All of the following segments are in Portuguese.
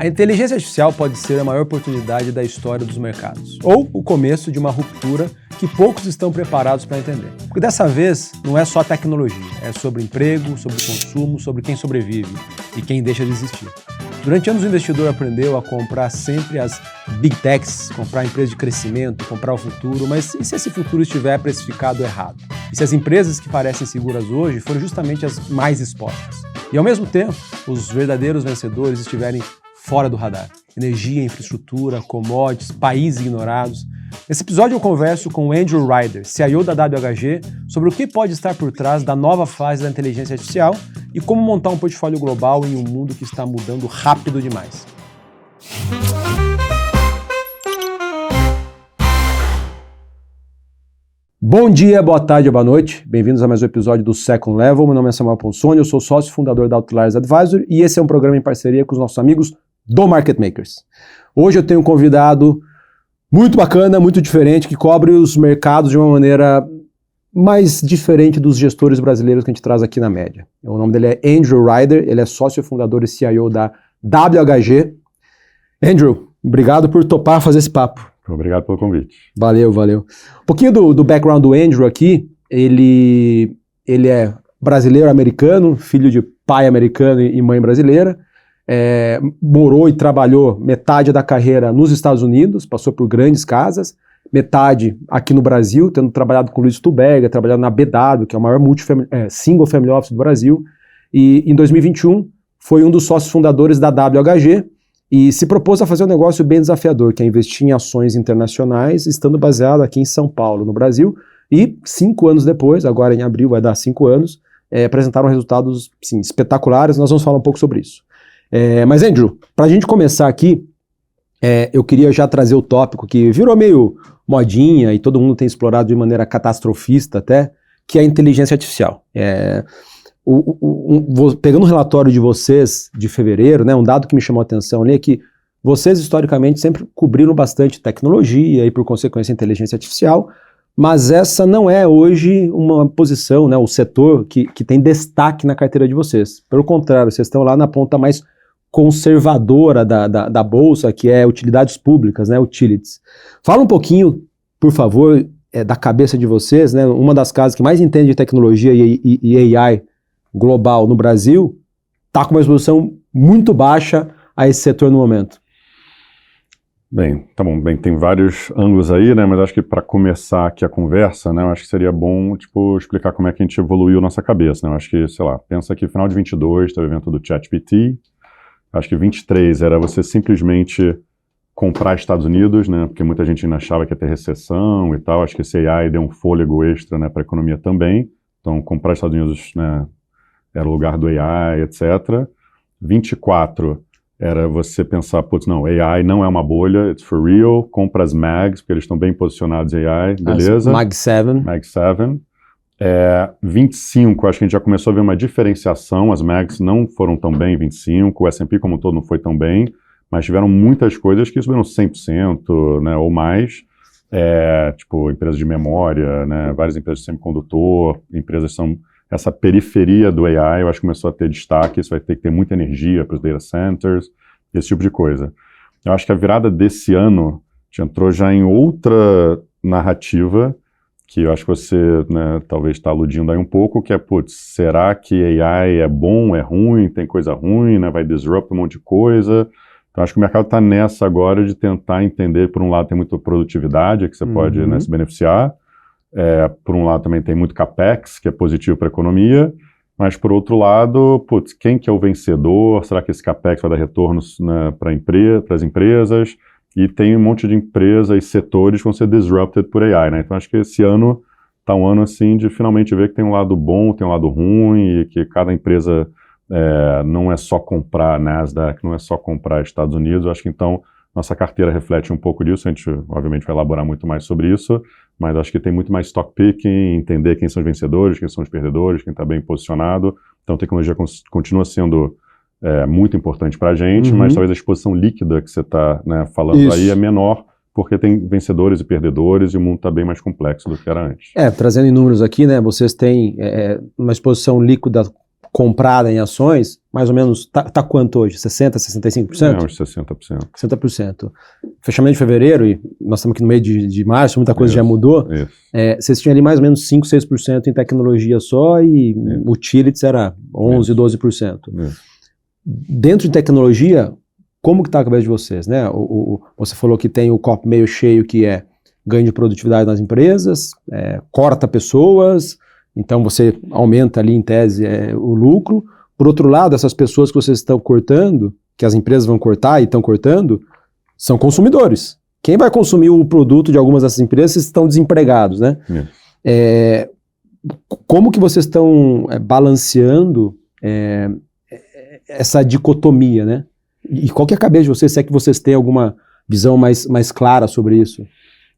A inteligência artificial pode ser a maior oportunidade da história dos mercados, ou o começo de uma ruptura que poucos estão preparados para entender. Porque dessa vez não é só tecnologia, é sobre emprego, sobre consumo, sobre quem sobrevive e quem deixa de existir. Durante anos o investidor aprendeu a comprar sempre as big techs, comprar empresas de crescimento, comprar o futuro, mas e se esse futuro estiver precificado errado? E se as empresas que parecem seguras hoje forem justamente as mais expostas? E ao mesmo tempo, os verdadeiros vencedores estiverem fora do radar. Energia, infraestrutura, commodities, países ignorados. Nesse episódio eu converso com o Andrew Ryder, CIO da WHG, sobre o que pode estar por trás da nova fase da inteligência artificial e como montar um portfólio global em um mundo que está mudando rápido demais. Bom dia, boa tarde, boa noite. Bem-vindos a mais um episódio do Second Level. Meu nome é Samuel Ponsoni, eu sou sócio fundador da Outliers Advisory e esse é um programa em parceria com os nossos amigos do Market Makers. Hoje eu tenho um convidado muito bacana, muito diferente, que cobre os mercados de uma maneira mais diferente dos gestores brasileiros que a gente traz aqui na média. O nome dele é Andrew Ryder, ele é sócio fundador e CIO da WHG. Andrew, obrigado por topar fazer esse papo. Obrigado pelo convite. Valeu. Um pouquinho do background do Andrew aqui, ele é brasileiro-americano, filho de pai americano e mãe brasileira, morou e trabalhou metade da carreira nos Estados Unidos, passou por grandes casas, metade aqui no Brasil, tendo trabalhado com o Luiz Stuberger, trabalhado na BW, que é o maior single family office do Brasil, e em 2021 foi um dos sócios fundadores da WHG, e se propôs a fazer um negócio bem desafiador, que é investir em ações internacionais, estando baseado aqui em São Paulo, no Brasil, e 5 anos depois, agora em abril vai dar 5 anos, apresentaram resultados sim, espetaculares, nós vamos falar um pouco sobre isso. Mas Andrew, para a gente começar aqui, eu queria já trazer o tópico que virou meio modinha e todo mundo tem explorado de maneira catastrofista até, que é a inteligência artificial. Pegando o relatório de vocês de fevereiro, né, um dado que me chamou a atenção ali é que vocês historicamente sempre cobriram bastante tecnologia e por consequência inteligência artificial, mas essa não é hoje uma posição, né, o setor que tem destaque na carteira de vocês. Pelo contrário, vocês estão lá na ponta mais conservadora da bolsa, que é utilidades públicas, né, utilities. Fala um pouquinho, por favor, da cabeça de vocês, né, uma das casas que mais entende de tecnologia e AI global no Brasil, está com uma exposição muito baixa a esse setor no momento. Bem, tá bom, tem vários ângulos aí, né, mas acho que para começar aqui a conversa, né, eu acho que seria bom, explicar como é que a gente evoluiu nossa cabeça, né, eu acho que, sei lá, pensa que final de 22 teve o evento do ChatGPT, acho que 23 era você simplesmente comprar Estados Unidos, né, porque muita gente ainda achava que ia ter recessão e tal, acho que esse AI deu um fôlego extra, né, para a economia também, então comprar Estados Unidos, né, era o lugar do AI, etc. 24 era você pensar, putz, não, AI não é uma bolha, it's for real, compra as MAGs, porque eles estão bem posicionados em AI, beleza. Mag 7. 25, acho que a gente já começou a ver uma diferenciação, as MAGs não foram tão bem em 25, o S&P como um todo não foi tão bem, mas tiveram muitas coisas que subiram 100%, né, ou mais, tipo empresas de memória, né, várias empresas de semicondutor, empresas são essa periferia do AI, eu acho que começou a ter destaque, isso vai ter que ter muita energia para os data centers, esse tipo de coisa. Eu acho que a virada desse ano, a gente entrou já em outra narrativa, que eu acho que você, né, talvez está aludindo aí um pouco, que é, putz, será que AI é bom, é ruim, tem coisa ruim, né, vai disrupt um monte de coisa? Então acho que o mercado está nessa agora de tentar entender, por um lado tem muita produtividade que você pode, né, se beneficiar, por um lado também tem muito capex, que é positivo para a economia, mas por outro lado, putz, quem que é o vencedor? Será que esse capex vai dar retornos, né, para as empresas? E tem um monte de empresas e setores que vão ser disrupted por AI, né? Então acho que esse ano está um ano assim de finalmente ver que tem um lado bom, tem um lado ruim e que cada empresa não é só comprar Nasdaq, não é só comprar Estados Unidos. Acho que então nossa carteira reflete um pouco disso, a gente obviamente vai elaborar muito mais sobre isso, mas acho que tem muito mais stock picking, entender quem são os vencedores, quem são os perdedores, quem está bem posicionado. Então a tecnologia continua sendo muito importante para a gente, mas talvez a exposição líquida que você está, né, falando aí é menor, porque tem vencedores e perdedores e o mundo está bem mais complexo do que era antes. Trazendo em números aqui, né, vocês têm uma exposição líquida comprada em ações, mais ou menos, tá quanto hoje? 60%, 65%? Uns 60%. 60%. Fechamento de fevereiro, e nós estamos aqui no meio de março, muita coisa Isso, já mudou. Isso. Vocês tinham ali mais ou menos 5%, 6% em tecnologia só e utilities era 11%, 12%. Isso. Dentro de tecnologia, como que está a cabeça de vocês? Né? Você falou que tem o copo meio cheio, que é ganho de produtividade nas empresas, corta pessoas, então você aumenta ali em tese o lucro. Por outro lado, essas pessoas que vocês estão cortando, que as empresas vão cortar e estão cortando, são consumidores. Quem vai consumir o produto de algumas dessas empresas estão desempregados, né? Como que vocês estão balanceando essa dicotomia, né? E qual que é a cabeça de vocês, se é que vocês têm alguma visão mais clara sobre isso?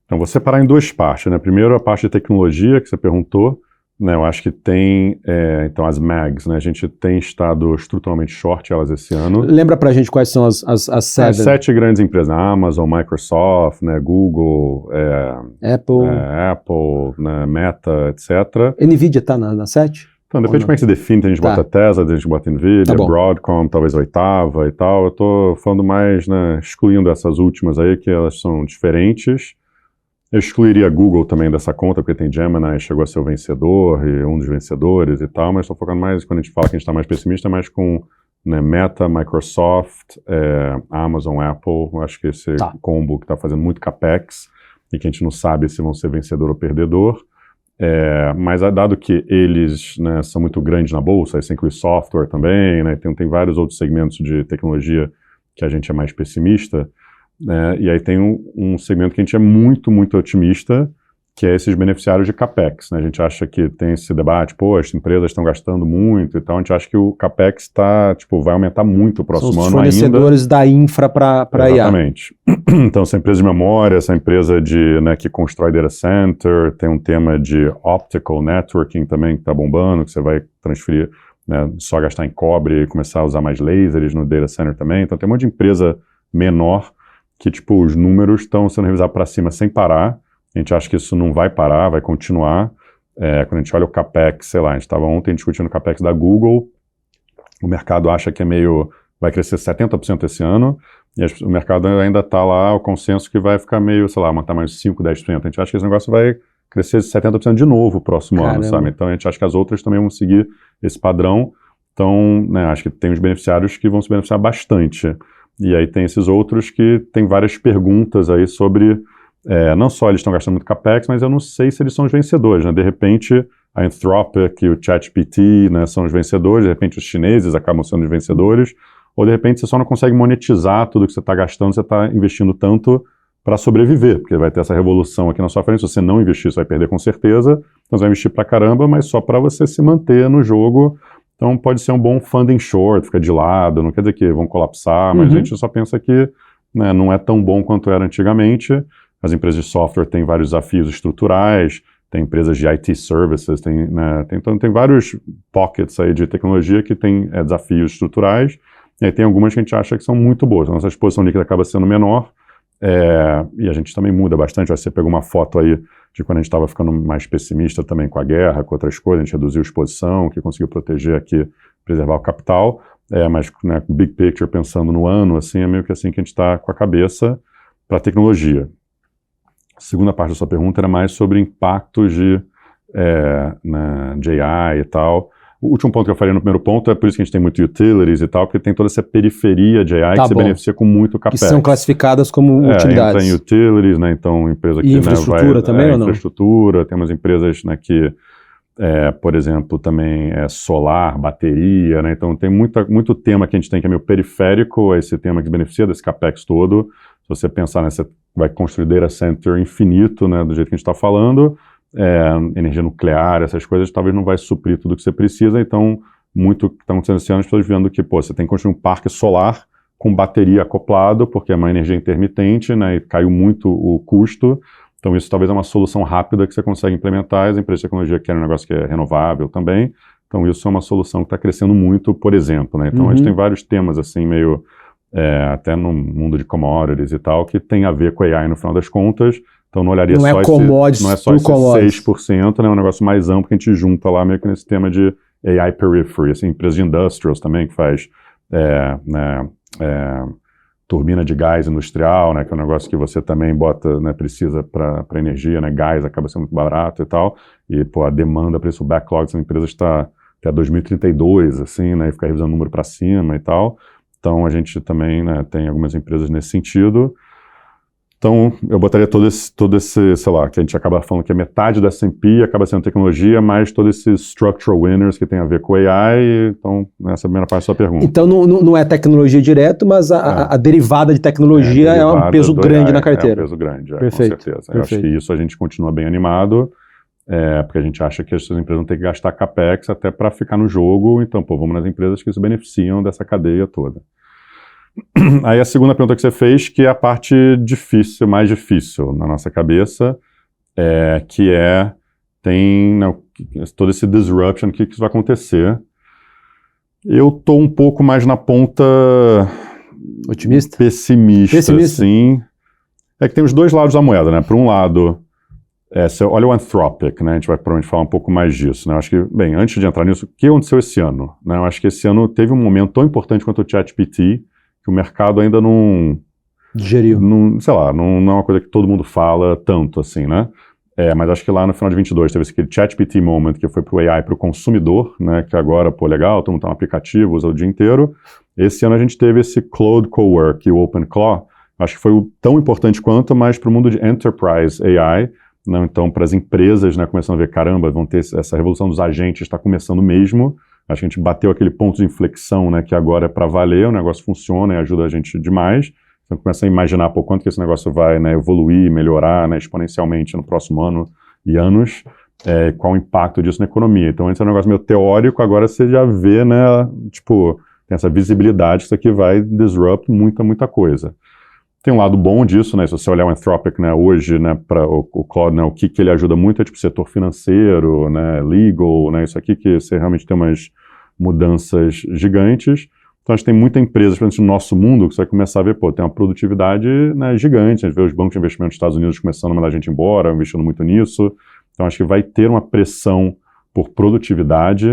Então, vou separar em duas partes, né? Primeiro, a parte de tecnologia, que você perguntou, né? Eu acho que tem, então, as MAGs, né? A gente tem estado estruturalmente short elas esse ano. Lembra pra gente quais são as As 7 grandes empresas, né? Amazon, Microsoft, né? Google, Apple, né? Meta, etc. NVIDIA tá na 7? Então, depende de como é que se define, a gente bota Tesla, a gente bota NVIDIA, Broadcom, talvez a 8ª e tal. Eu tô falando mais, né, excluindo essas últimas aí, que elas são diferentes. Eu excluiria Google também dessa conta, porque tem Gemini, chegou a ser o vencedor, e um dos vencedores e tal, mas estou focando mais, quando a gente fala que a gente está mais pessimista, mais com, né, Meta, Microsoft, Amazon, Apple. Eu acho que esse combo que está fazendo muito CAPEX, e que a gente não sabe se vão ser vencedor ou perdedor. Mas dado que eles, né, são muito grandes na bolsa, isso inclui software também, né, tem vários outros segmentos de tecnologia que a gente é mais pessimista, né, e aí tem um segmento que a gente é muito, muito otimista, que é esses beneficiários de CAPEX, né? A gente acha que tem esse debate, as empresas estão gastando muito e tal, a gente acha que o CAPEX vai aumentar muito o próximo ano ainda. São os fornecedores da infra para IA. Exatamente. Então, essa empresa de memória, essa empresa né, que constrói data center, tem um tema de optical networking também que está bombando, que você vai transferir, né, só gastar em cobre e começar a usar mais lasers no data center também. Então, tem um monte de empresa menor que, os números estão sendo revisados para cima sem parar. A gente acha que isso não vai parar, vai continuar. Quando a gente olha o CAPEX, sei lá, a gente estava ontem discutindo o CAPEX da Google, o mercado acha que vai crescer 70% esse ano, e o mercado ainda está lá, o consenso que vai ficar meio, sei lá, aumentar mais 5%, 10%. A gente acha que esse negócio vai crescer 70% de novo o próximo ano, sabe? Então a gente acha que as outras também vão seguir esse padrão. Então, né, acho que tem os beneficiários que vão se beneficiar bastante. E aí tem esses outros que tem várias perguntas aí sobre... não só eles estão gastando muito CAPEX, mas eu não sei se eles são os vencedores, né? De repente, a Anthropic e o ChatGPT, né, são os vencedores, de repente os chineses acabam sendo os vencedores, ou de repente você só não consegue monetizar tudo que você está gastando, você está investindo tanto para sobreviver, porque vai ter essa revolução aqui na sua frente, se você não investir, você vai perder com certeza, então você vai investir pra caramba, mas só para você se manter no jogo. Então pode ser um bom funding short, fica de lado, não quer dizer que vão colapsar, mas a gente só pensa que, né, não é tão bom quanto era antigamente. As empresas de software têm vários desafios estruturais, tem empresas de IT services, então tem vários pockets aí de tecnologia que tem desafios estruturais, e aí tem algumas que a gente acha que são muito boas. A nossa exposição líquida acaba sendo menor, e a gente também muda bastante. Você pegou uma foto aí de quando a gente estava ficando mais pessimista também com a guerra, com outras coisas, a gente reduziu a exposição, que conseguiu proteger aqui, preservar o capital, mas, né, big picture, pensando no ano, assim, é meio que assim que a gente está com a cabeça para a tecnologia. A segunda parte da sua pergunta era mais sobre impactos de AI e tal. O último ponto que eu falei no primeiro ponto é por isso que a gente tem muito utilities e tal, porque tem toda essa periferia de AI que se beneficia com muito CAPEX. Que são classificadas como utilidades. Entra em utilities, né, então empresa que... E infraestrutura também ou não? Infraestrutura, temos empresas, né, que, por exemplo, também solar, bateria, né, então tem muito tema que a gente tem que é meio periférico a esse tema que beneficia desse CAPEX todo. Se você pensar, né, você vai construir data center infinito, né, do jeito que a gente está falando, energia nuclear, essas coisas, talvez não vai suprir tudo que você precisa, então, muito que está acontecendo esse ano, as pessoas vendo que, você tem que construir um parque solar com bateria acoplado, porque é uma energia intermitente, né, e caiu muito o custo, então isso talvez é uma solução rápida que você consegue implementar, as empresas de tecnologia querem um negócio que é renovável também, então isso é uma solução que está crescendo muito, por exemplo, né, então a gente tem vários temas, assim, meio... até no mundo de commodities e tal, que tem a ver com AI no final das contas, então não olharia só esse 6%, né, é um negócio mais amplo que a gente junta lá meio que nesse tema de AI Periphery, assim, empresa de industrials também, que faz turbina de gás industrial, né, que é um negócio que você também bota, né, precisa para energia, né, gás acaba sendo muito barato e tal, e pô, a demanda para isso, o backlog dessa empresa está até 2032, assim, né, e fica revisando o número para cima e tal. Então a gente também, né, tem algumas empresas nesse sentido. Então, eu botaria todo esse, sei lá, que a gente acaba falando que é metade da S&P acaba sendo tecnologia, mais todos esses structural winners que tem a ver com AI. Então, essa é a primeira parte da sua pergunta. Então, não é tecnologia direto, mas a derivada de tecnologia é um peso grande na carteira. É um peso grande, Perfeito, com certeza. Perfeito. Eu acho que isso a gente continua bem animado, porque a gente acha que as empresas vão ter que gastar capex até para ficar no jogo. Então, pô, vamos nas empresas que se beneficiam dessa cadeia toda. Aí a segunda pergunta que você fez, que é a parte difícil, mais difícil na nossa cabeça, que tem todo esse disruption, o que isso vai acontecer. Eu tô um pouco mais na ponta otimista? Pessimista, sim. É que tem os dois lados da moeda, né? Por um lado, você olha o Anthropic, né? A gente vai provavelmente falar um pouco mais disso, né? Eu acho que, bem, antes de entrar nisso, o que aconteceu esse ano? Né? Eu acho que esse ano teve um momento tão importante quanto o ChatGPT, que o mercado ainda não digeriu. Sei lá, não é uma coisa que todo mundo fala tanto assim, né? Mas acho que lá no final de 22 teve aquele ChatGPT moment que foi pro AI, pro consumidor, né? Que agora, pô, legal, todo mundo tá no aplicativo, usa o dia inteiro. Esse ano a gente teve esse Claude Cowork e o OpenClaw. Acho que foi tão importante quanto, mas pro mundo de enterprise AI, né? Então, para as empresas, né, começando a ver, caramba, vão ter essa revolução dos agentes, está começando mesmo. Acho que a gente bateu aquele ponto de inflexão, né, que agora é para valer, o negócio funciona e ajuda a gente demais. Então começa a imaginar por quanto que esse negócio vai, né, evoluir, melhorar, né, exponencialmente no próximo ano e anos, qual o impacto disso na economia. Então antes era um negócio meio teórico, agora você já vê, né, tipo, tem essa visibilidade que isso aqui vai disrupt muita coisa. Tem um lado bom disso, né, se você olhar o Anthropic, né, hoje, né, para o Claude, né, o que ele ajuda muito é tipo setor financeiro, né, legal, né, isso aqui que você realmente tem umas mudanças gigantes. Então a gente tem muita empresa, principalmente no nosso mundo, que você vai começar a ver, pô, tem uma produtividade, né, gigante. A gente vê os bancos de investimento dos Estados Unidos começando a mandar a gente embora, investindo muito nisso. Então acho que vai ter uma pressão por produtividade.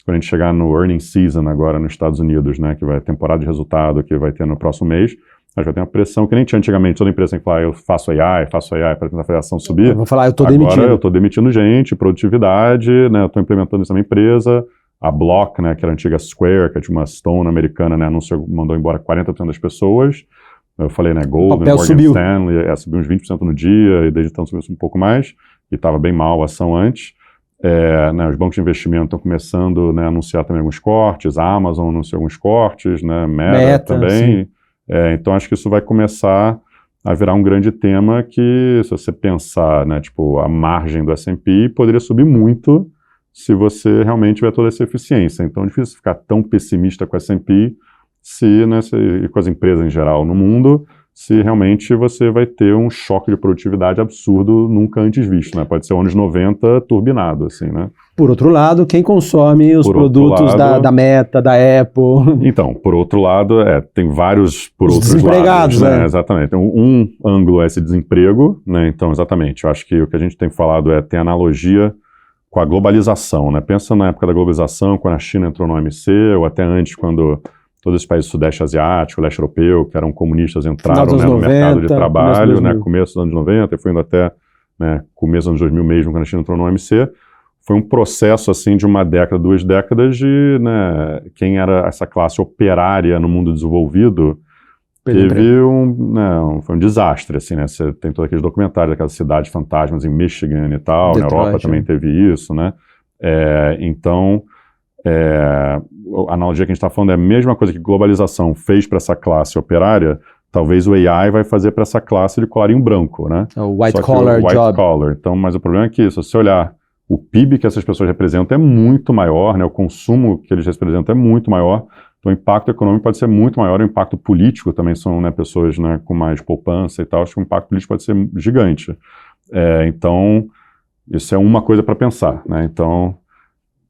Quando a gente chegar no earnings season agora nos Estados Unidos, né, que vai a temporada de resultado que vai ter no próximo mês, a gente vai ter uma pressão que nem tinha antigamente. Toda empresa tem que falar, eu faço AI para tentar fazer a ação subir. Eu vou falar, eu tô agora demitindo. Eu tô demitindo gente, produtividade, né, eu tô implementando isso na minha empresa. A Block, né, que era a antiga Square, que é uma Stone americana, né, anunciou, mandou embora 40% das pessoas. Eu falei, né, Goldman, Morgan subiu. Stanley, subiu uns 20% no dia, e desde então subiu um pouco mais, e estava bem mal a ação antes. Né, os bancos de investimento estão começando, né, a anunciar também alguns cortes, a Amazon anunciou alguns cortes, né, Meta também. Então acho que isso vai começar a virar um grande tema que, se você pensar, né, tipo, a margem do S&P poderia subir muito se você realmente tiver toda essa eficiência. Então é difícil ficar tão pessimista com a S&P e com as empresas em geral no mundo, se realmente você vai ter um choque de produtividade absurdo nunca antes visto, né? Pode ser anos 90 turbinado, assim, né? Por outro lado, quem consome os produtos da Meta, da Apple... Então, por outro lado, tem vários por outros desempregados, lados, né? Exatamente. Então, um ângulo é esse desemprego, né? Então, exatamente, eu acho que o que a gente tem falado tem analogia com a globalização, né? Pensa na época da globalização, quando a China entrou no OMC, ou até antes, quando todos os países do Sudeste Asiático, Leste Europeu, que eram comunistas, entraram, né, no mercado de trabalho, né, começo dos anos 90, e foi indo até, né, começo dos anos 2000 mesmo, quando a China entrou no OMC. Foi um processo, assim, de uma década, 2 décadas, de, né, quem era essa classe operária no mundo desenvolvido, foi um desastre, assim, né? Você tem todos aqueles documentários daquelas cidades fantasmas em Michigan e tal, Detroit, na Europa também teve isso, né? Então, a analogia que a gente está falando é a mesma coisa que globalização fez para essa classe operária, talvez o AI vai fazer para essa classe de colarinho branco, né? O white collar job. Então, mas o problema é que, se você olhar o PIB que essas pessoas representam é muito maior, né? O consumo que eles representam é muito maior. Então, o impacto econômico pode ser muito maior, o impacto político também são, né, pessoas, né, com mais poupança e tal, acho que o impacto político pode ser gigante. Então, isso é uma coisa para pensar, né? Então,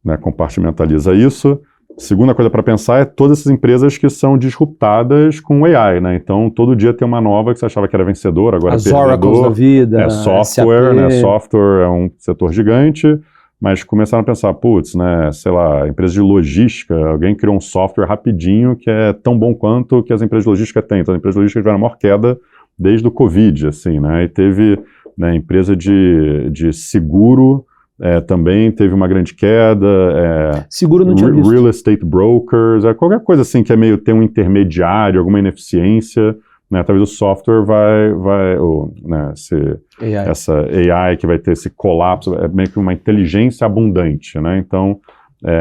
né, compartimentaliza isso. Segunda coisa para pensar é todas essas empresas que são disruptadas com o AI, né? Então, todo dia tem uma nova que você achava que era vencedora, agora é perdedor. Oracles da vida, software, né? Software é um setor gigante. mas começaram a pensar, putz, né, sei lá, empresa de logística, alguém criou um software rapidinho que é tão bom quanto que as empresas de logística têm. Então, as empresas de logística tiveram a maior queda desde o Covid, assim, né, e teve, né, empresa de seguro, também teve uma grande queda. Seguro não tinha visto. Real estate brokers, qualquer coisa assim que é meio ter um intermediário, alguma ineficiência, né, talvez o software né, essa AI que vai ter esse colapso, é meio que uma inteligência abundante, né, então,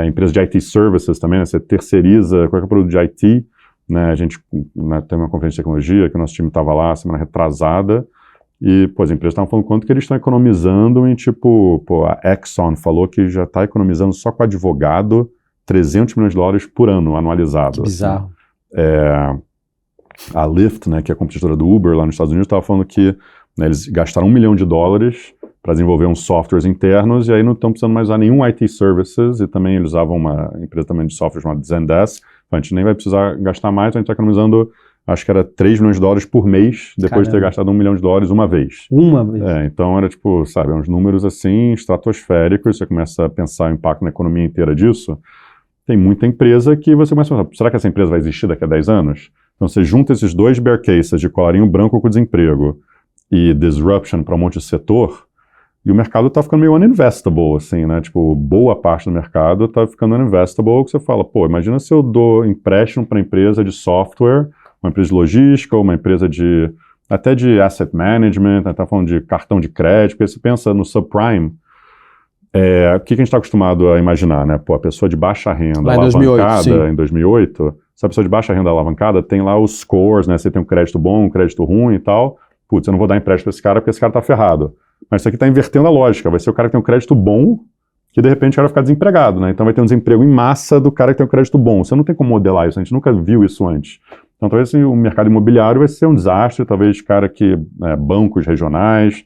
empresa de IT services também, né, você terceiriza qualquer produto de IT, né, a gente, né, tem uma conferência de tecnologia que o nosso time estava lá semana retrasada, e, pô, as empresas estavam falando quanto que eles estão economizando em, tipo, pô, a Exxon falou que já está economizando só com advogado $300 milhões por ano, anualizado. Que bizarro. Assim. A Lyft, né, que é a competidora do Uber lá nos Estados Unidos, estava falando que, né, eles gastaram $1 milhão para desenvolver uns softwares internos e aí não estão precisando mais usar nenhum IT services, e também eles usavam uma empresa também de software chamada Zendesk. A gente nem vai precisar gastar mais, a gente está economizando, acho que era $3 milhões por mês, depois de ter gastado $1 milhão uma vez. Uma vez? Então era tipo, sabe, uns números assim, estratosféricos, você começa a pensar o impacto na economia inteira disso. Tem muita empresa que você começa a pensar, será que essa empresa vai existir daqui a 10 anos? Então você junta esses dois bear cases de colarinho branco com desemprego e disruption para um monte de setor, e o mercado está ficando meio uninvestable, assim, né? Tipo, boa parte do mercado está ficando uninvestable, que você fala, pô, imagina se eu dou empréstimo para empresa de software, uma empresa de logística, uma empresa até de asset management, né? Tá falando de cartão de crédito, porque você pensa no subprime, o que a gente está acostumado a imaginar, né? Pô, a pessoa de baixa renda lá alavancada em 2008, essa pessoa de baixa renda alavancada tem lá os scores, né? Você tem um crédito bom, um crédito ruim e tal. Putz, eu não vou dar empréstimo para esse cara porque esse cara tá ferrado. Mas isso aqui está invertendo a lógica. Vai ser o cara que tem um crédito bom que de repente o cara vai ficar desempregado, né? Então vai ter um desemprego em massa do cara que tem um crédito bom. Você não tem como modelar isso, a gente nunca viu isso antes. Então talvez assim, o mercado imobiliário vai ser um desastre, talvez bancos regionais,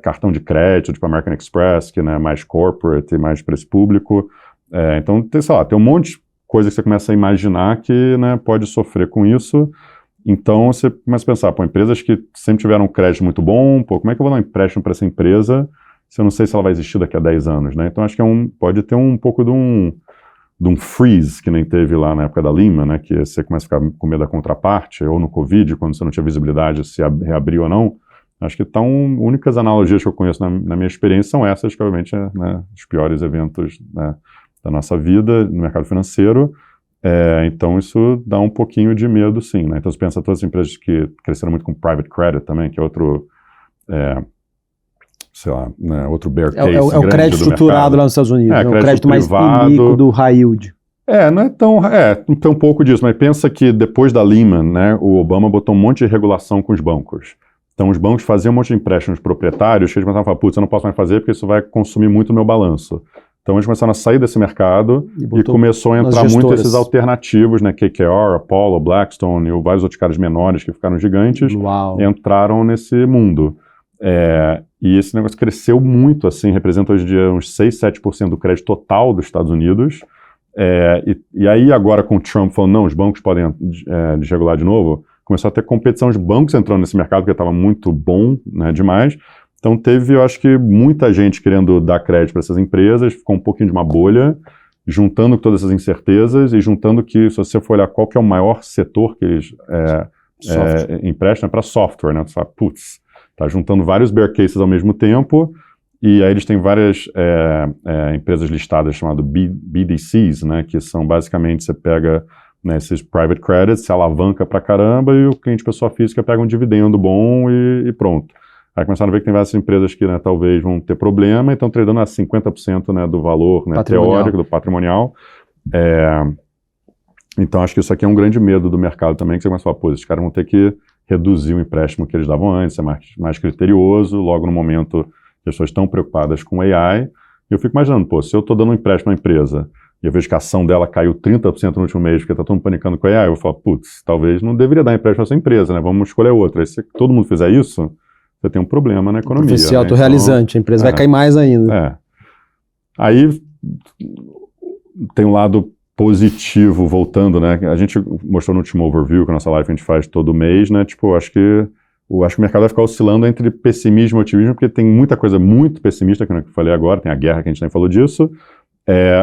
cartão de crédito, tipo American Express, que é, né, mais corporate, mais preço público. Então, sei lá, tem um monte de coisa que você começa a imaginar que, né, pode sofrer com isso. Então, você começa a pensar, pô, empresas que sempre tiveram um crédito muito bom, pô, como é que eu vou dar um empréstimo para essa empresa se eu não sei se ela vai existir daqui a 10 anos, né? Então, acho que pode ter um pouco de um freeze, que nem teve lá na época da Lehman, né, que você começa a ficar com medo da contraparte, ou no Covid, quando você não tinha visibilidade se reabriu ou não. Acho que únicas analogias que eu conheço na minha experiência são essas, que obviamente né, os piores eventos, né, da nossa vida no mercado financeiro. Então isso dá um pouquinho de medo, sim, né? Então você pensa todas as empresas que cresceram muito com private credit também, que é outro, sei lá, né, outro bear case grande o crédito estruturado lá nos Estados Unidos, né? O crédito mais privado, do high yield. Não é tão, tem um pouco disso, mas pensa que depois da Lehman, né, o Obama botou um monte de regulação com os bancos. Então os bancos faziam um monte de empréstimos proprietários que eles começaram a falar, putz, eu não posso mais fazer porque isso vai consumir muito o meu balanço. Então eles começaram a sair desse mercado e começou a entrar muito esses alternativos, né, KKR, Apollo, Blackstone e vários outros caras menores que ficaram gigantes, entraram nesse mundo. E esse negócio cresceu muito, assim, representa hoje em dia uns 6, 7% do crédito total dos Estados Unidos. E aí agora com o Trump falando, não, os bancos podem desregular de novo, começou a ter competição, os bancos entrando nesse mercado porque estava muito bom, né, demais. Então teve, eu acho que muita gente querendo dar crédito para essas empresas, ficou um pouquinho de uma bolha, juntando todas essas incertezas e juntando que, se você for olhar qual que é o maior setor que eles emprestam, é para software, né? Você fala, putz, tá juntando vários bear cases ao mesmo tempo, e aí eles têm várias empresas listadas chamadas BDCs, né? Que são basicamente, você pega, né, esses private credits, se alavanca pra caramba e o cliente pessoa física pega um dividendo bom e pronto. Aí começaram a ver que tem várias empresas que, né, talvez vão ter problema e estão tradando a 50%, né, do valor, né, teórico, do patrimonial. Então acho que isso aqui é um grande medo do mercado também, que você começa a falar, pô, esses caras vão ter que reduzir o empréstimo que eles davam antes, ser mais criterioso, logo no momento que as pessoas estão preocupadas com AI. E eu fico imaginando, pô, se eu estou dando um empréstimo à empresa e eu vejo que a ação dela caiu 30% no último mês porque está todo mundo panicando com AI, eu falo, putz, talvez não deveria dar empréstimo a essa empresa, né? Vamos escolher outra. Aí se todo mundo fizer isso, você tem um problema na economia. Vai ser autorrealizante, a empresa vai cair mais ainda. Aí tem um lado positivo, voltando, né? A gente mostrou no último overview, que a nossa live a gente faz todo mês, né? Tipo, acho que acho que o mercado vai ficar oscilando entre pessimismo e otimismo, porque tem muita coisa muito pessimista, que eu falei agora, tem a guerra que a gente nem falou disso,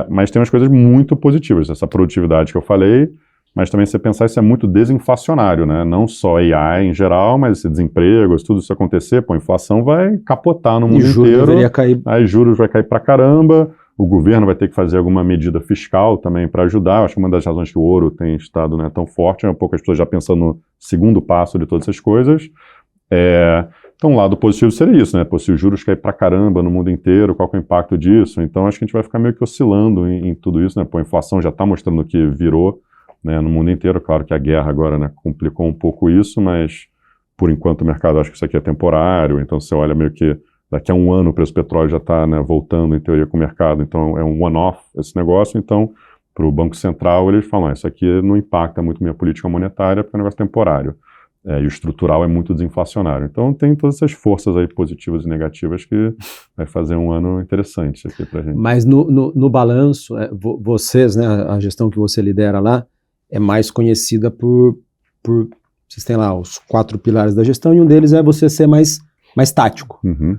mas tem umas coisas muito positivas, essa produtividade que eu falei, mas também se você pensar, isso é muito desinflacionário, né? Não só AI em geral, mas esse desemprego, se tudo isso acontecer, a inflação vai capotar no mundo inteiro. Deveria cair. Aí juros vai cair pra caramba, o governo vai ter que fazer alguma medida fiscal também para ajudar. Acho que uma das razões que o ouro tem estado, né, tão forte é um pouco as pessoas já pensando no segundo passo de todas essas coisas. Então, um lado positivo seria isso, né? Pô, se os juros caem pra caramba no mundo inteiro, qual que é o impacto disso? Então, acho que a gente vai ficar meio que oscilando em tudo isso, né? Pô, a inflação já está mostrando que virou, né, no mundo inteiro. Claro que a guerra agora, né, complicou um pouco isso, mas por enquanto o mercado acha que isso aqui é temporário. Então, você olha meio que daqui a um ano o preço do petróleo já está, né, voltando em teoria com o mercado. Então, é um one-off esse negócio. Então, para o Banco Central, eles falam, isso aqui não impacta muito minha política monetária porque é um negócio temporário. E o estrutural é muito desinflacionário. Então, tem todas essas forças aí positivas e negativas que vai fazer um ano interessante aqui para a gente. Mas no balanço, vocês, né, a gestão que você lidera lá, é mais conhecida por vocês têm lá os 4 pilares da gestão e um deles é você ser mais tático. Uhum.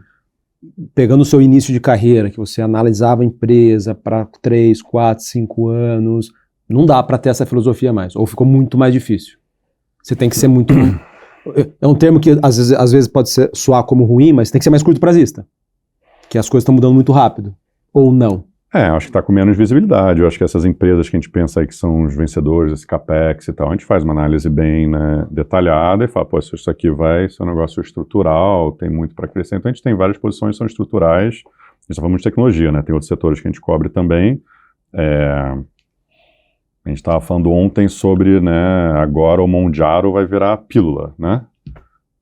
Pegando o seu início de carreira, que você analisava a empresa para 3, 4, 5 anos, não dá para ter essa filosofia mais, ou ficou muito mais difícil. Você tem que ser muito... É um termo que às vezes pode soar como ruim, mas tem que ser mais curto prazista, que as coisas estão mudando muito rápido, ou não. Acho que está com menos visibilidade. Eu acho que essas empresas que a gente pensa aí que são os vencedores desse CAPEX e tal, a gente faz uma análise bem, né, detalhada e fala, pô, isso aqui vai ser um negócio estrutural, tem muito para crescer. Então a gente tem várias posições que são estruturais. A gente está falando de tecnologia, né? Tem outros setores que a gente cobre também. A gente estava falando ontem sobre, né, agora o Mondiaro vai virar pílula, né?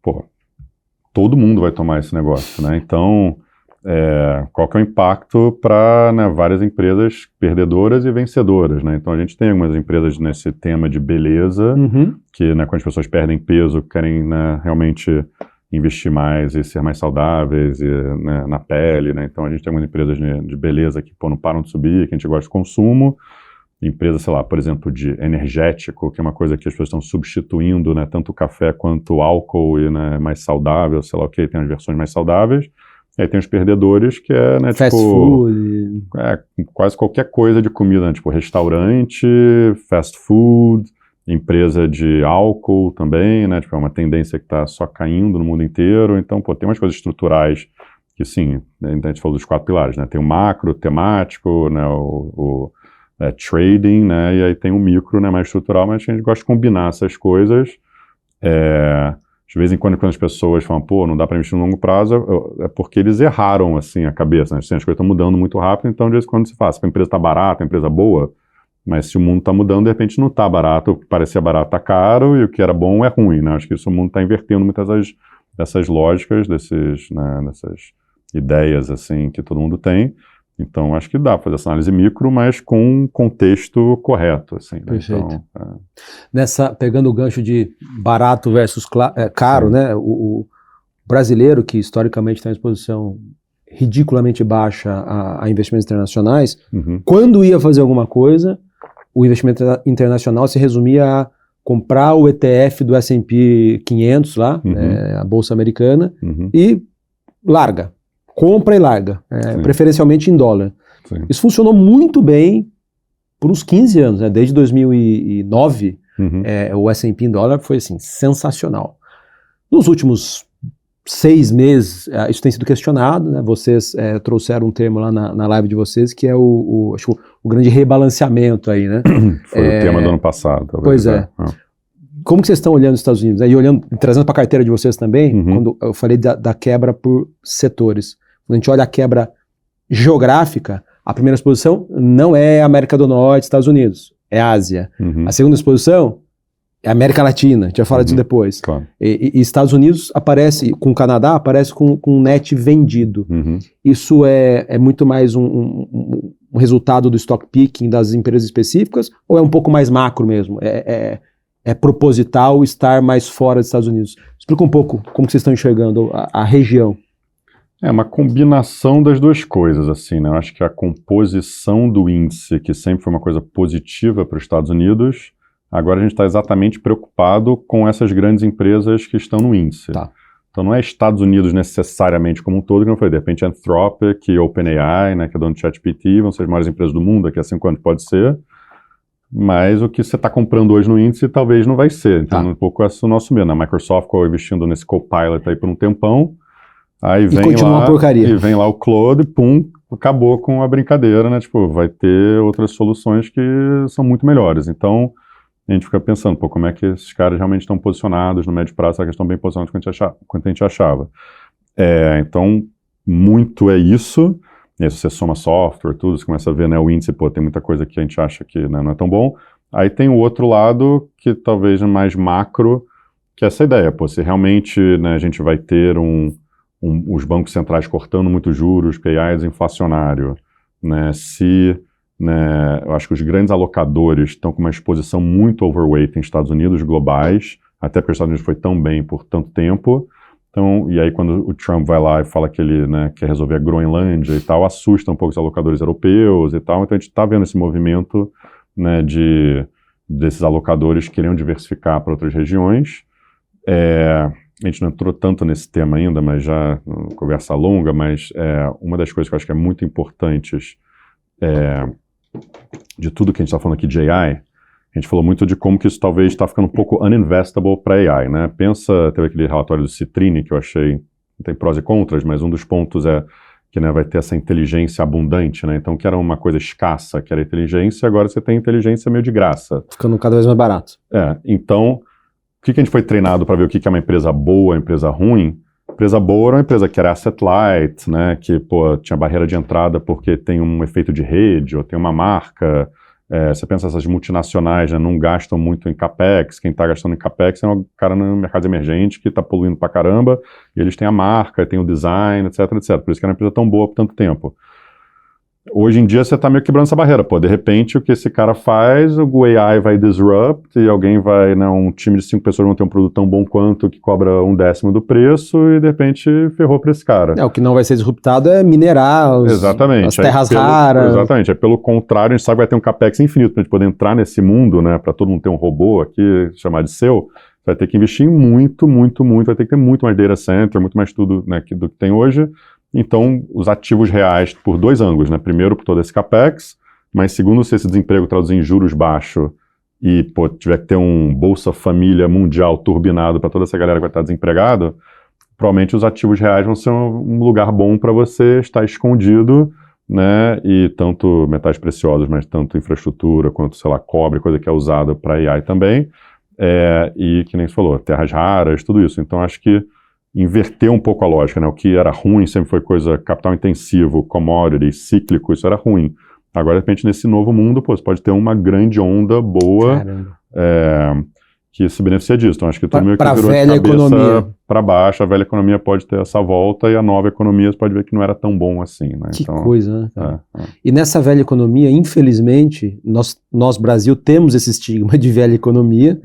Pô, todo mundo vai tomar esse negócio, né? Então... qual que é o impacto para, né, várias empresas perdedoras e vencedoras, né? Então a gente tem algumas empresas nesse tema de beleza, que, né, quando as pessoas perdem peso, querem, né, realmente investir mais e ser mais saudáveis e, né, na pele, né? Então a gente tem algumas empresas de beleza que, pô, não param de subir, que a gente gosta de consumo. Empresa, sei lá, por exemplo, de energético, que é uma coisa que as pessoas estão substituindo, né, tanto o café quanto o álcool e, né, mais saudável, sei lá o que, tem as versões mais saudáveis. Aí tem os perdedores, que é, né, fast tipo... food. Quase qualquer coisa de comida, né, tipo restaurante, fast food, empresa de álcool também, né, tipo, é uma tendência que está só caindo no mundo inteiro. Então, pô, tem umas coisas estruturais que, sim, a gente falou dos 4 pilares, né, tem o macro, temático, né, o trading, né, e aí tem o micro, né, mais estrutural, mas a gente gosta de combinar essas coisas. De vez em quando as pessoas falam, pô, não dá para investir no longo prazo, é porque eles erraram, assim, a cabeça, né? Assim, as coisas estão mudando muito rápido, então, de vez em quando se fala, se a empresa está barata, a empresa boa, mas se o mundo está mudando, de repente não está barato, o que parecia barato está caro, e o que era bom é ruim, né? Acho que isso o mundo está invertendo muitas dessas lógicas, né, dessas ideias, assim, que todo mundo tem. Então, acho que dá para fazer essa análise micro, mas com um contexto correto, assim, né? Perfeito. Então, pegando o gancho de barato versus caro, né? O brasileiro, que historicamente tem uma exposição ridiculamente baixa a investimentos internacionais, quando ia fazer alguma coisa, o investimento internacional se resumia a comprar o ETF do S&P 500 lá, a Bolsa Americana, e larga. Compra e larga, preferencialmente em dólar. Sim. Isso funcionou muito bem por uns 15 anos, né? Desde 2009, o S&P em dólar foi assim, sensacional. Nos últimos 6 meses, isso tem sido questionado, né? Vocês trouxeram um termo lá na live de vocês, que é acho que o grande rebalanceamento aí, né? Foi o tema do ano passado. Talvez, pois é. Como que vocês estão olhando os Estados Unidos? E trazendo para a carteira de vocês também, quando eu falei da quebra por setores. Quando a gente olha a quebra geográfica, a primeira exposição não é América do Norte, Estados Unidos, é Ásia. A segunda exposição é América Latina, a gente vai falar disso depois. Claro. E Estados Unidos aparece, com o Canadá, aparece com um net vendido. Isso é muito mais um resultado do stock picking das empresas específicas, ou é um pouco mais macro mesmo? É proposital estar mais fora dos Estados Unidos? Explica um pouco como que vocês estão enxergando a região. É uma combinação das duas coisas, assim, né? Eu acho que a composição do índice, que sempre foi uma coisa positiva para os Estados Unidos, Agora a gente está exatamente preocupado com essas grandes empresas que estão no índice. Tá. Então não é Estados Unidos necessariamente como um todo, que não foi, de repente Anthropic, OpenAI, né, que é dono do ChatGPT, vão ser as maiores empresas do mundo, daqui a 5 anos pode ser, mas o que você está comprando hoje no índice talvez não vai ser. Então um pouco esse é o nosso medo. A Microsoft ficou investindo nesse Copilot aí por um tempão, aí vem continua uma porcaria. E vem lá o Claude, pum, acabou com a brincadeira, né, tipo, vai ter outras soluções que são muito melhores. Então a gente fica pensando, pô, como é que esses caras realmente estão posicionados no médio prazo, será que estão bem posicionados quanto a gente achava? Então, muito é isso, e aí você soma software, tudo, você começa a ver, né, o índice, pô, tem muita coisa que a gente acha que, né, não é tão bom. Aí tem o outro lado, que talvez é mais macro, que é essa ideia, pô, se realmente, né, a gente vai ter os bancos centrais cortando muito juros, porque AI é desinflacionário, né, né, eu acho que os grandes alocadores estão com uma exposição muito overweight em Estados Unidos globais, até porque os Estados Unidos foi tão bem por tanto tempo. Então, e aí quando o Trump vai lá e fala que ele, né, quer resolver a Groenlândia e tal, assusta um pouco os alocadores europeus e tal. Então a gente está vendo esse movimento, né, desses alocadores querendo diversificar para outras regiões. A gente não entrou tanto nesse tema ainda, mas já conversa longa, mas uma das coisas que eu acho que é muito importantes de tudo que a gente está falando aqui de AI, a gente falou muito de como que isso talvez está ficando um pouco uninvestable para AI, né? Teve aquele relatório do Citrini que eu achei, tem prós e contras, mas um dos pontos é que, né, vai ter essa inteligência abundante, né? Então, que era uma coisa escassa, que era inteligência, agora você tem inteligência meio de graça. Ficando cada vez mais barato. Então, o que a gente foi treinado para ver o que é uma empresa boa, uma empresa ruim? Empresa boa era uma empresa que era asset light, né, que, pô, tinha barreira de entrada porque tem um efeito de rede, ou tem uma marca. Você pensa, essas multinacionais, né, não gastam muito em CAPEX, quem está gastando em CAPEX é um cara no mercado emergente que está poluindo pra caramba, e eles têm a marca, têm o design, etc, etc. Por isso que era uma empresa tão boa por tanto tempo. Hoje em dia você está meio quebrando essa barreira, pô, de repente o que esse cara faz, o AI vai disrupt, e alguém vai, né, um time de 5 pessoas vão ter um produto tão bom quanto que cobra 1/10 do preço, e de repente ferrou para esse cara. O que não vai ser disruptado é minerar as terras raras. Exatamente, pelo contrário, a gente sabe que vai ter um CAPEX infinito para a gente poder entrar nesse mundo, né, para todo mundo ter um robô aqui, chamar de seu, vai ter que investir muito, muito, muito, vai ter que ter muito mais data center, muito mais tudo, né, do que tem hoje. Então, os ativos reais por 2 ângulos, né? Primeiro, por todo esse CAPEX, mas segundo, se esse desemprego traduzir em juros baixos e, pô, tiver que ter um Bolsa Família mundial turbinado para toda essa galera que vai estar desempregado, provavelmente os ativos reais vão ser um lugar bom para você estar escondido, né? E tanto metais preciosos, mas tanto infraestrutura quanto, sei lá, cobre, coisa que é usada para AI também. E, que nem você falou, terras raras, tudo isso. Então, acho que inverter um pouco a lógica, né? O que era ruim sempre foi coisa capital intensivo, commodity, cíclico, isso era ruim. Agora, de repente, nesse novo mundo, pô, você pode ter uma grande onda boa que se beneficia disso. Então, acho que todo mundo que virou de cabeça para baixo, a velha economia pode ter essa volta e a nova economia você pode ver que não era tão bom assim, né? Que coisa, né? E nessa velha economia, infelizmente, nós Brasil, temos esse estigma de velha economia.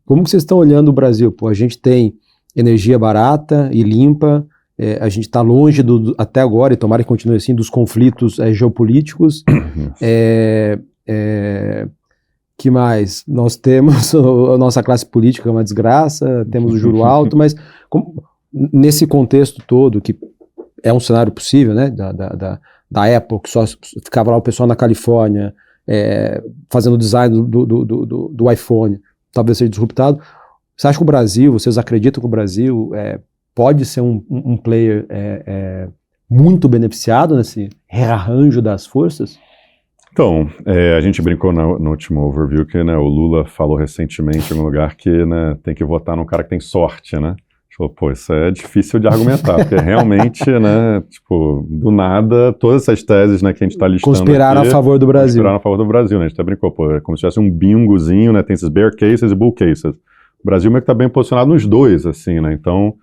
Como que vocês estão olhando o Brasil? Pô, a gente tem energia barata e limpa, a gente está longe, até agora, e tomara que continue assim, dos conflitos geopolíticos. Que mais? Nós temos a nossa classe política, é uma desgraça, temos o juro alto, mas nesse contexto todo, que é um cenário possível, né, da Apple, que só ficava lá o pessoal na Califórnia, fazendo o design do iPhone, talvez seja disruptado. Você acha que o Brasil, vocês acreditam que o Brasil pode ser um player muito beneficiado nesse rearranjo das forças? Então, a gente brincou no último overview que, né, o Lula falou recentemente em um lugar que, né, tem que votar num cara que tem sorte, né? A gente falou, pô, isso é difícil de argumentar, porque realmente, né, tipo, do nada, todas essas teses, né, que a gente está listando conspiraram a favor do Brasil. Conspiraram a favor do Brasil, né? A gente até brincou, pô, é como se tivesse um bingozinho, né? Tem esses bear cases e bull cases. O Brasil meio que está bem posicionado nos dois, assim, né? Então,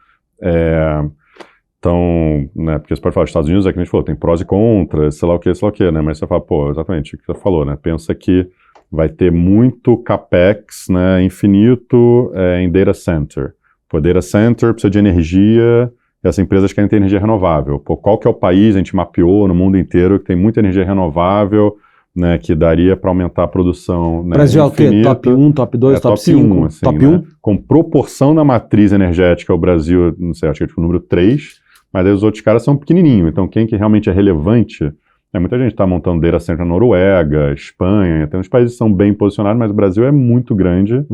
né, porque você pode falar, Estados Unidos, é que a gente falou, tem prós e contras, sei lá o que, né, mas você fala, pô, exatamente o que você falou, né, pensa que vai ter muito CAPEX, né, infinito em data center. Pô, data center precisa de energia, e as empresas querem ter energia renovável. Pô, qual que é o país, a gente mapeou no mundo inteiro, que tem muita energia renovável, né, que daria para aumentar a produção, né, Brasil é o quê? infinita. Top 1, top 2, top 5? Top 1, assim, top 1? Né? Com proporção da matriz energética, o Brasil, não sei, acho que é tipo o número 3, mas aí os outros caras são pequenininhos. Então, quem que realmente é relevante, muita gente está montando data center na Noruega, Espanha, tem uns países que são bem posicionados, mas o Brasil é muito grande.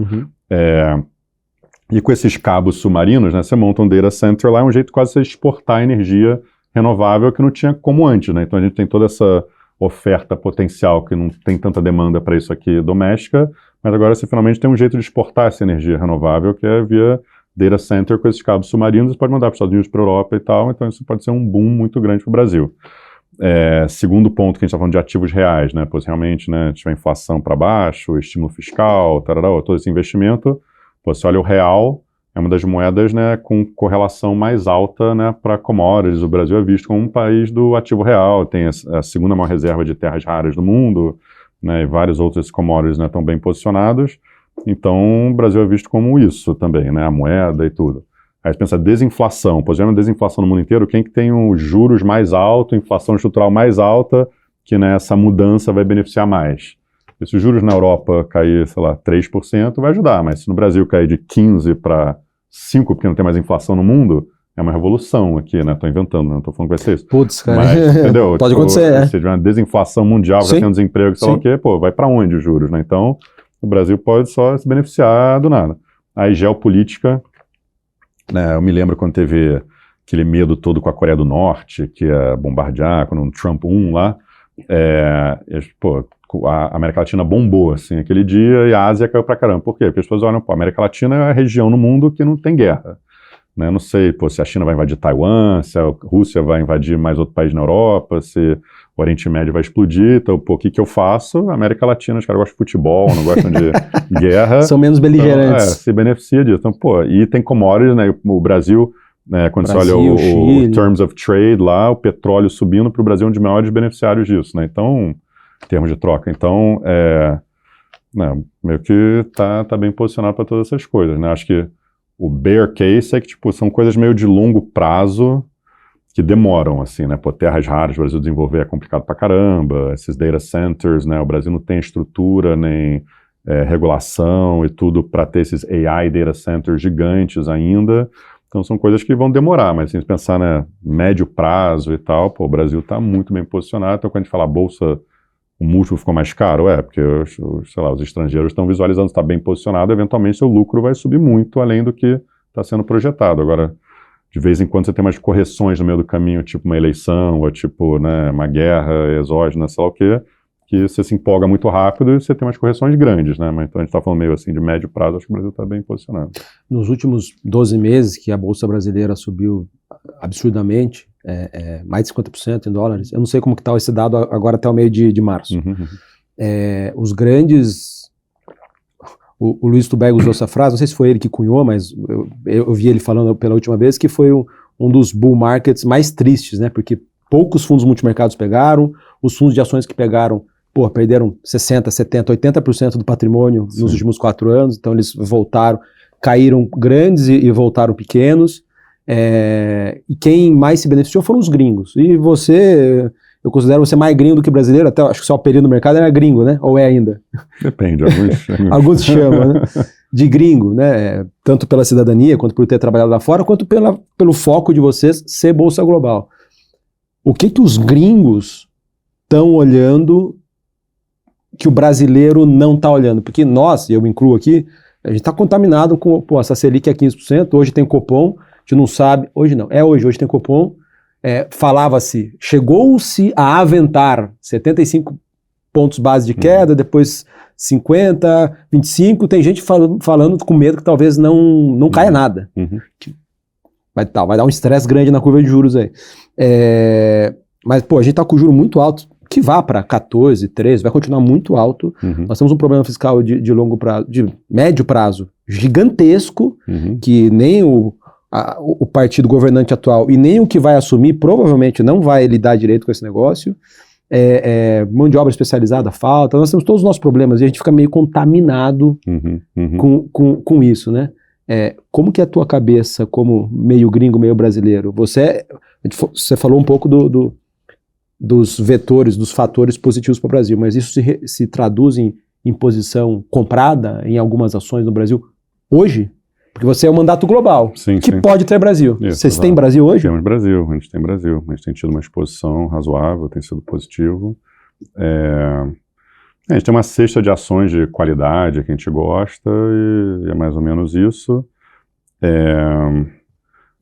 E com esses cabos submarinos, né, você monta um data center lá, é um jeito quase de você exportar energia renovável que não tinha como antes, né? Então a gente tem toda essa oferta potencial que não tem tanta demanda para isso aqui doméstica, mas agora você finalmente tem um jeito de exportar essa energia renovável, que é via data center com esses cabos submarinos, você pode mandar para os Estados Unidos, para a Europa e tal, então isso pode ser um boom muito grande para o Brasil. Segundo ponto que a gente está falando de ativos reais, né? Pois realmente, né, tiver inflação para baixo, estímulo fiscal, tarará, todo esse investimento, você olha o real, é uma das moedas, né, com correlação mais alta, né, para commodities. O Brasil é visto como um país do ativo real, tem a segunda maior reserva de terras raras do mundo, né, e vários outros commodities, né, estão bem posicionados. Então, o Brasil é visto como isso também, né, a moeda e tudo. Aí você pensa desinflação, pois é uma desinflação no mundo inteiro, quem que tem os juros mais altos, inflação estrutural mais alta, que, né, essa mudança vai beneficiar mais. E se os juros na Europa cair, sei lá, 3%, vai ajudar, mas se no Brasil cair de 15% para 5%, porque não tem mais inflação no mundo, é uma revolução aqui, né? Estou inventando, não estou falando que vai ser isso. Putz, cara. Mas, entendeu? Pode acontecer, Se tiver uma desinflação mundial, já tem um desemprego, sei lá o quê, pô, vai para onde os juros, né? Então, o Brasil pode só se beneficiar do nada. Aí, geopolítica, né? Eu me lembro quando teve aquele medo todo com a Coreia do Norte, que ia bombardear, quando um Trump 1 lá, a América Latina bombou, assim, aquele dia, e a Ásia caiu pra caramba. Por quê? Porque as pessoas olham, a América Latina é a região no mundo que não tem guerra. Né? Não sei, se a China vai invadir Taiwan, se a Rússia vai invadir mais outro país na Europa, se o Oriente Médio vai explodir, então, o que eu faço? A América Latina, os caras gostam de futebol, não gostam de guerra. São menos beligerantes. Então, se beneficia disso. Então, e tem commodities, né, o Brasil, né, quando você olha o Terms of Trade lá, o petróleo subindo para o Brasil é um dos maiores beneficiários disso, né, então, em termos de troca. Então, meio que tá bem posicionado para todas essas coisas, né, acho que o bear case é que, são coisas meio de longo prazo que demoram, assim, né, terras raras, o Brasil desenvolver é complicado pra caramba, esses data centers, né, o Brasil não tem estrutura, nem regulação e tudo para ter esses AI data centers gigantes ainda, então são coisas que vão demorar, mas assim, se pensar, né, médio prazo e tal, o Brasil está muito bem posicionado, então quando a gente fala bolsa, o múltiplo ficou mais caro, porque, sei lá, os estrangeiros estão visualizando, está bem posicionado, eventualmente seu lucro vai subir muito além do que está sendo projetado. Agora, de vez em quando você tem umas correções no meio do caminho, tipo uma eleição, ou tipo, né, uma guerra exógena, sei lá o quê, que você se empolga muito rápido e você tem umas correções grandes, né? Mas então a gente está falando meio assim de médio prazo, acho que o Brasil está bem posicionado. Nos últimos 12 meses que a Bolsa Brasileira subiu absurdamente, mais de 50% em dólares, eu não sei como que está esse dado agora até o meio de março. Os grandes... O Luiz Tubego usou essa frase, não sei se foi ele que cunhou, mas eu vi ele falando pela última vez que foi um dos bull markets mais tristes, né? Porque poucos fundos multimercados pegaram, os fundos de ações que pegaram, perderam 60%, 70%, 80% do patrimônio nos últimos 4 anos, então eles voltaram, caíram grandes e voltaram pequenos, e quem mais se beneficiou foram os gringos. E você, eu considero você mais gringo do que brasileiro, até acho que só o período no mercado era gringo, né? Ou é ainda? Depende, alguns chamam, né? De gringo, né? Tanto pela cidadania, quanto por ter trabalhado lá fora, quanto pelo foco de vocês ser Bolsa Global. O que os gringos estão olhando que o brasileiro não está olhando? Porque nós, e eu me incluo aqui, a gente está contaminado com essa Selic é 15%, hoje tem Copom, a gente não sabe, hoje não, hoje tem Copom, falava-se, chegou-se a aventar 75 pontos base de queda, depois 50, 25, tem gente falando com medo que talvez não caia nada. Vai dar um estresse grande na curva de juros aí. Mas, a gente está com o juro muito alto, que vá para 14, 13, vai continuar muito alto. Nós temos um problema fiscal de longo prazo, de médio prazo, gigantesco, que nem o partido governante atual e nem o que vai assumir provavelmente não vai lidar direito com esse negócio. Mão de obra especializada falta, nós temos todos os nossos problemas e a gente fica meio contaminado com isso, né? Como que é a tua cabeça como meio gringo, meio brasileiro? Você falou um pouco dos vetores, dos fatores positivos para o Brasil, mas isso se traduz em posição comprada em algumas ações no Brasil hoje? Porque você é um mandato global, que pode ter Brasil. Isso, Vocês têm Brasil hoje? Temos Brasil, a gente tem Brasil. A gente tem tido uma exposição razoável, tem sido positivo. A gente tem uma cesta de ações de qualidade que a gente gosta e é mais ou menos isso.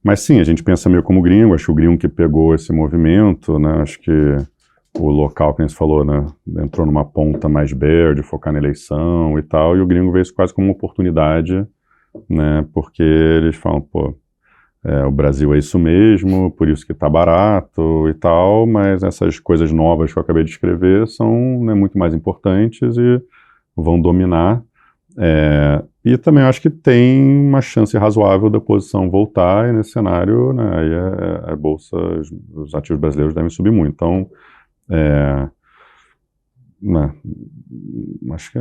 Mas sim, a gente pensa meio como gringo, acho que o gringo que pegou esse movimento, né, acho que o local, que a gente falou, né, entrou numa ponta mais bear, de focar na eleição e tal, e o gringo vê isso quase como uma oportunidade, né, porque eles falam, pô, o Brasil é isso mesmo, por isso que tá barato e tal, mas essas coisas novas que eu acabei de escrever são, né, muito mais importantes e vão dominar. E também acho que tem uma chance razoável da oposição voltar, e nesse cenário, né, aí a bolsa, os ativos brasileiros devem subir muito. Então, acho que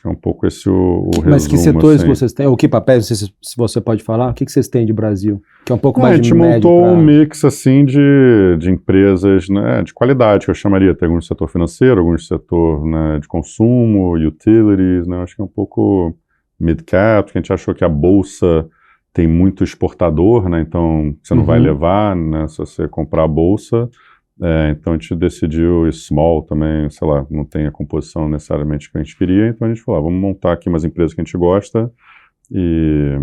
é um pouco esse o resumo. Mas que setores assim. que vocês têm, ou que papéis, não sei se você pode falar, o que vocês têm de Brasil? Que é um pouco mais A gente montou um mix assim de empresas, né, de qualidade, que eu chamaria. Tem alguns do setor financeiro, alguns do setor, né, de consumo, utilities, né, acho que é um pouco mid-cap, que a gente achou que a bolsa tem muito exportador, né, então você não vai levar, né, se você comprar a bolsa. Então a gente decidiu small também, sei lá, não tem a composição necessariamente que a gente queria, então a gente falou, vamos montar aqui umas empresas que a gente gosta e,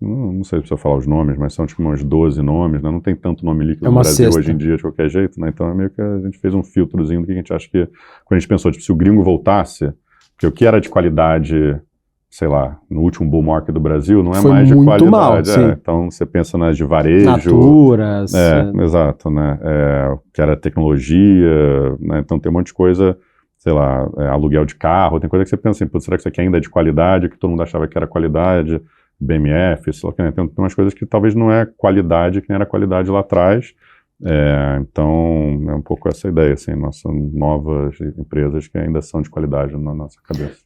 não sei se precisa falar os nomes, mas são tipo uns 12 nomes, né? Não tem tanto nome líquido no Brasil hoje em dia de qualquer jeito, né? Então é meio que a gente fez um filtrozinho do que a gente acha que, quando a gente pensou, tipo, se o gringo voltasse, porque o que era de qualidade, sei lá, no último bull market do Brasil, não é foi mais de muito qualidade. Mal, então você pensa nas de varejo. Naturas. Exato, né? Que era tecnologia, né? Então tem um monte de coisa, sei lá, aluguel de carro, tem coisa que você pensa assim, será que isso aqui ainda é de qualidade, que todo mundo achava que era qualidade, BMF, sei lá, tem umas coisas que talvez não é qualidade, que nem era qualidade lá atrás. Então é um pouco essa ideia, assim, nossas novas empresas que ainda são de qualidade na nossa cabeça.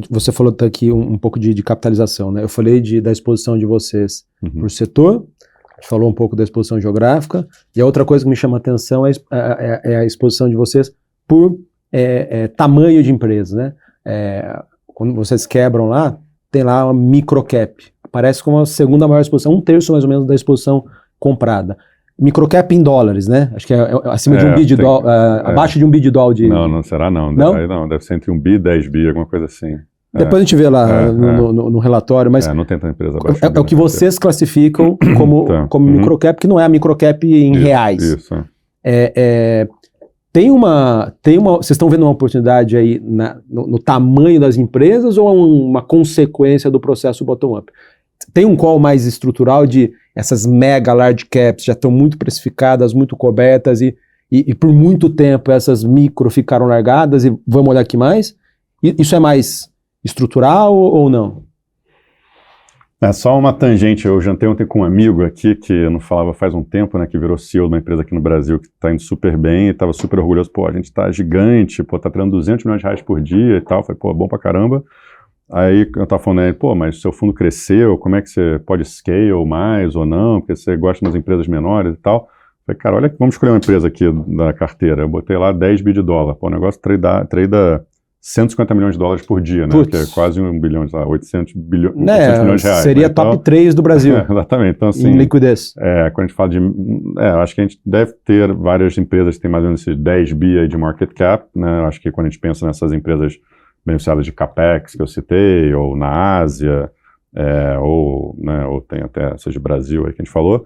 Você falou aqui um pouco de capitalização, né? Eu falei da exposição de vocês por setor, a gente falou um pouco da exposição geográfica, e a outra coisa que me chama a atenção é a exposição de vocês por tamanho de empresa, né? Quando vocês quebram lá, tem lá uma microcap, aparece como a segunda maior exposição, 1/3 mais ou menos da exposição comprada. Microcap em dólares, né? Acho que é acima de $1 bi, abaixo de $1 bi de... Não será não. Não? Aí não, deve ser entre 1 bi e 10 bi, alguma coisa assim. Depois a gente vê lá no relatório, mas não tem tanta empresa abaixo. É o que vocês classificam como microcap, que não é a microcap em reais. Isso. Vocês estão vendo uma oportunidade aí no tamanho das empresas ou é uma consequência do processo bottom-up? Tem um call mais estrutural de essas mega large caps já estão muito precificadas, muito cobertas e por muito tempo essas micro ficaram largadas e vamos olhar aqui mais? Isso é mais estrutural ou não? Só uma tangente, eu jantei ontem com um amigo aqui que eu não falava faz um tempo, né, que virou CEO de uma empresa aqui no Brasil que está indo super bem e estava super orgulhoso, a gente está gigante, está tirando R$200 milhões por dia e tal, falei, bom pra caramba. Aí eu tava falando, mas seu fundo cresceu, como é que você pode scale mais ou não, porque você gosta das empresas menores e tal. Falei, cara, olha, vamos escolher uma empresa aqui da carteira. Eu botei lá 10 bi de dólar. O negócio trada 150 milhões de dólares por dia, né? Que é quase 1 bilhão, 800 milhões de reais. Seria né? top 3 do Brasil. Exatamente. Então, assim, em liquidez. Quando a gente fala de... acho que a gente deve ter várias empresas que têm mais ou menos esses 10 bi aí de market cap, né? Acho que quando a gente pensa nessas empresas beneficiadas de CAPEX que eu citei, ou na Ásia, ou tem até essas de Brasil aí que a gente falou,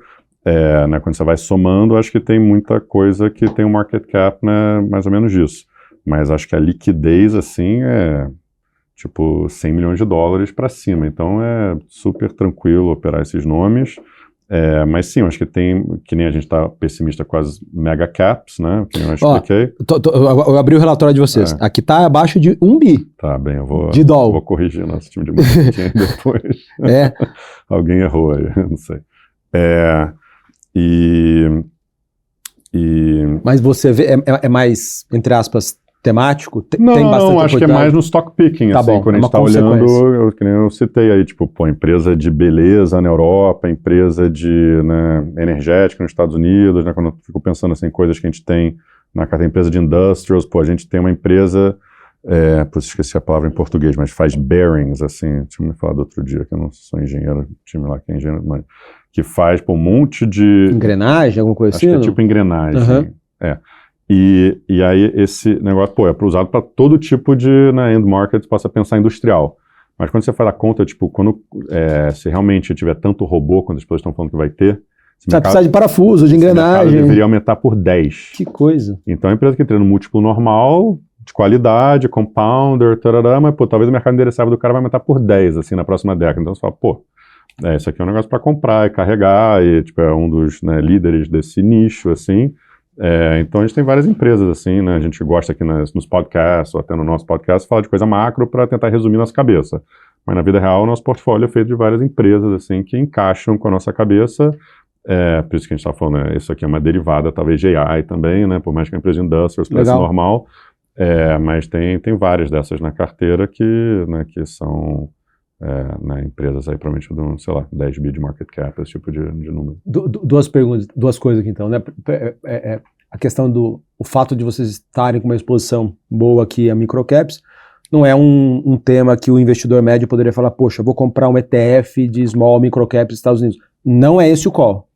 né, quando você vai somando, acho que tem muita coisa que tem um market cap, né, mais ou menos disso. Mas acho que a liquidez, assim, é tipo 100 milhões de dólares para cima. Então é super tranquilo operar esses nomes. Mas sim, eu acho que tem, que nem a gente está pessimista com as mega caps, né? Que eu expliquei. Eu abri o relatório de vocês. Aqui está abaixo de 1 bi. Tá bem, eu vou corrigir nosso time de marketing depois. Alguém errou aí, não sei. Mas você vê, é mais, entre aspas, temático? Não, tem bastante acho que é mais no stock picking, Tá assim, bom, quando é a gente uma está olhando, consequência. que nem eu citei aí, tipo, pô, empresa de beleza na Europa, empresa de, né, energética nos Estados Unidos, né, quando eu fico pensando assim, em coisas que a gente tem na carteira, empresa de industrials, pô, a gente tem uma empresa, esqueci a palavra em português, mas faz bearings, assim, tinha me falado outro dia, que eu não sou engenheiro, time lá que é engenheiro, mas que faz, pô, um monte de... Engrenagem, alguma coisa Acho assim? que é ou não? tipo engrenagem, Aham. E aí esse negócio, pô, é usado para todo tipo de, né, end market, possa pensar industrial. Mas quando você faz a conta, tipo, se realmente tiver tanto robô, quando as pessoas estão falando que vai ter, Vai precisar de parafuso, de esse mercado engrenagem. deveria aumentar por 10. Que coisa. Então a empresa que entra no múltiplo normal, de qualidade, compounder, tarará, mas, pô, talvez o mercado endereçável do cara vai aumentar por 10, assim, na próxima década. Então você fala, pô, isso aqui é um negócio para comprar e carregar, e, tipo, é um dos, né, líderes desse nicho, assim. Então a gente tem várias empresas assim, né? A gente gosta aqui nos podcasts, ou até no nosso podcast, falar de coisa macro para tentar resumir nossa cabeça. Mas na vida real, o nosso portfólio é feito de várias empresas assim que encaixam com a nossa cabeça. Por isso que a gente está falando, né? Isso aqui é uma derivada, talvez, de AI também, né? Por mais que a empresa industrial parece normal. Mas tem várias dessas na carteira né, que são né, empresas aí, provavelmente, sei lá, 10 bi de market cap, esse tipo de número. Duas perguntas, duas coisas aqui então, né? A questão o fato de vocês estarem com uma exposição boa aqui a microcaps, não é um tema que o investidor médio poderia falar, poxa, eu vou comprar um ETF de small microcaps dos Estados Unidos. Não é esse o call.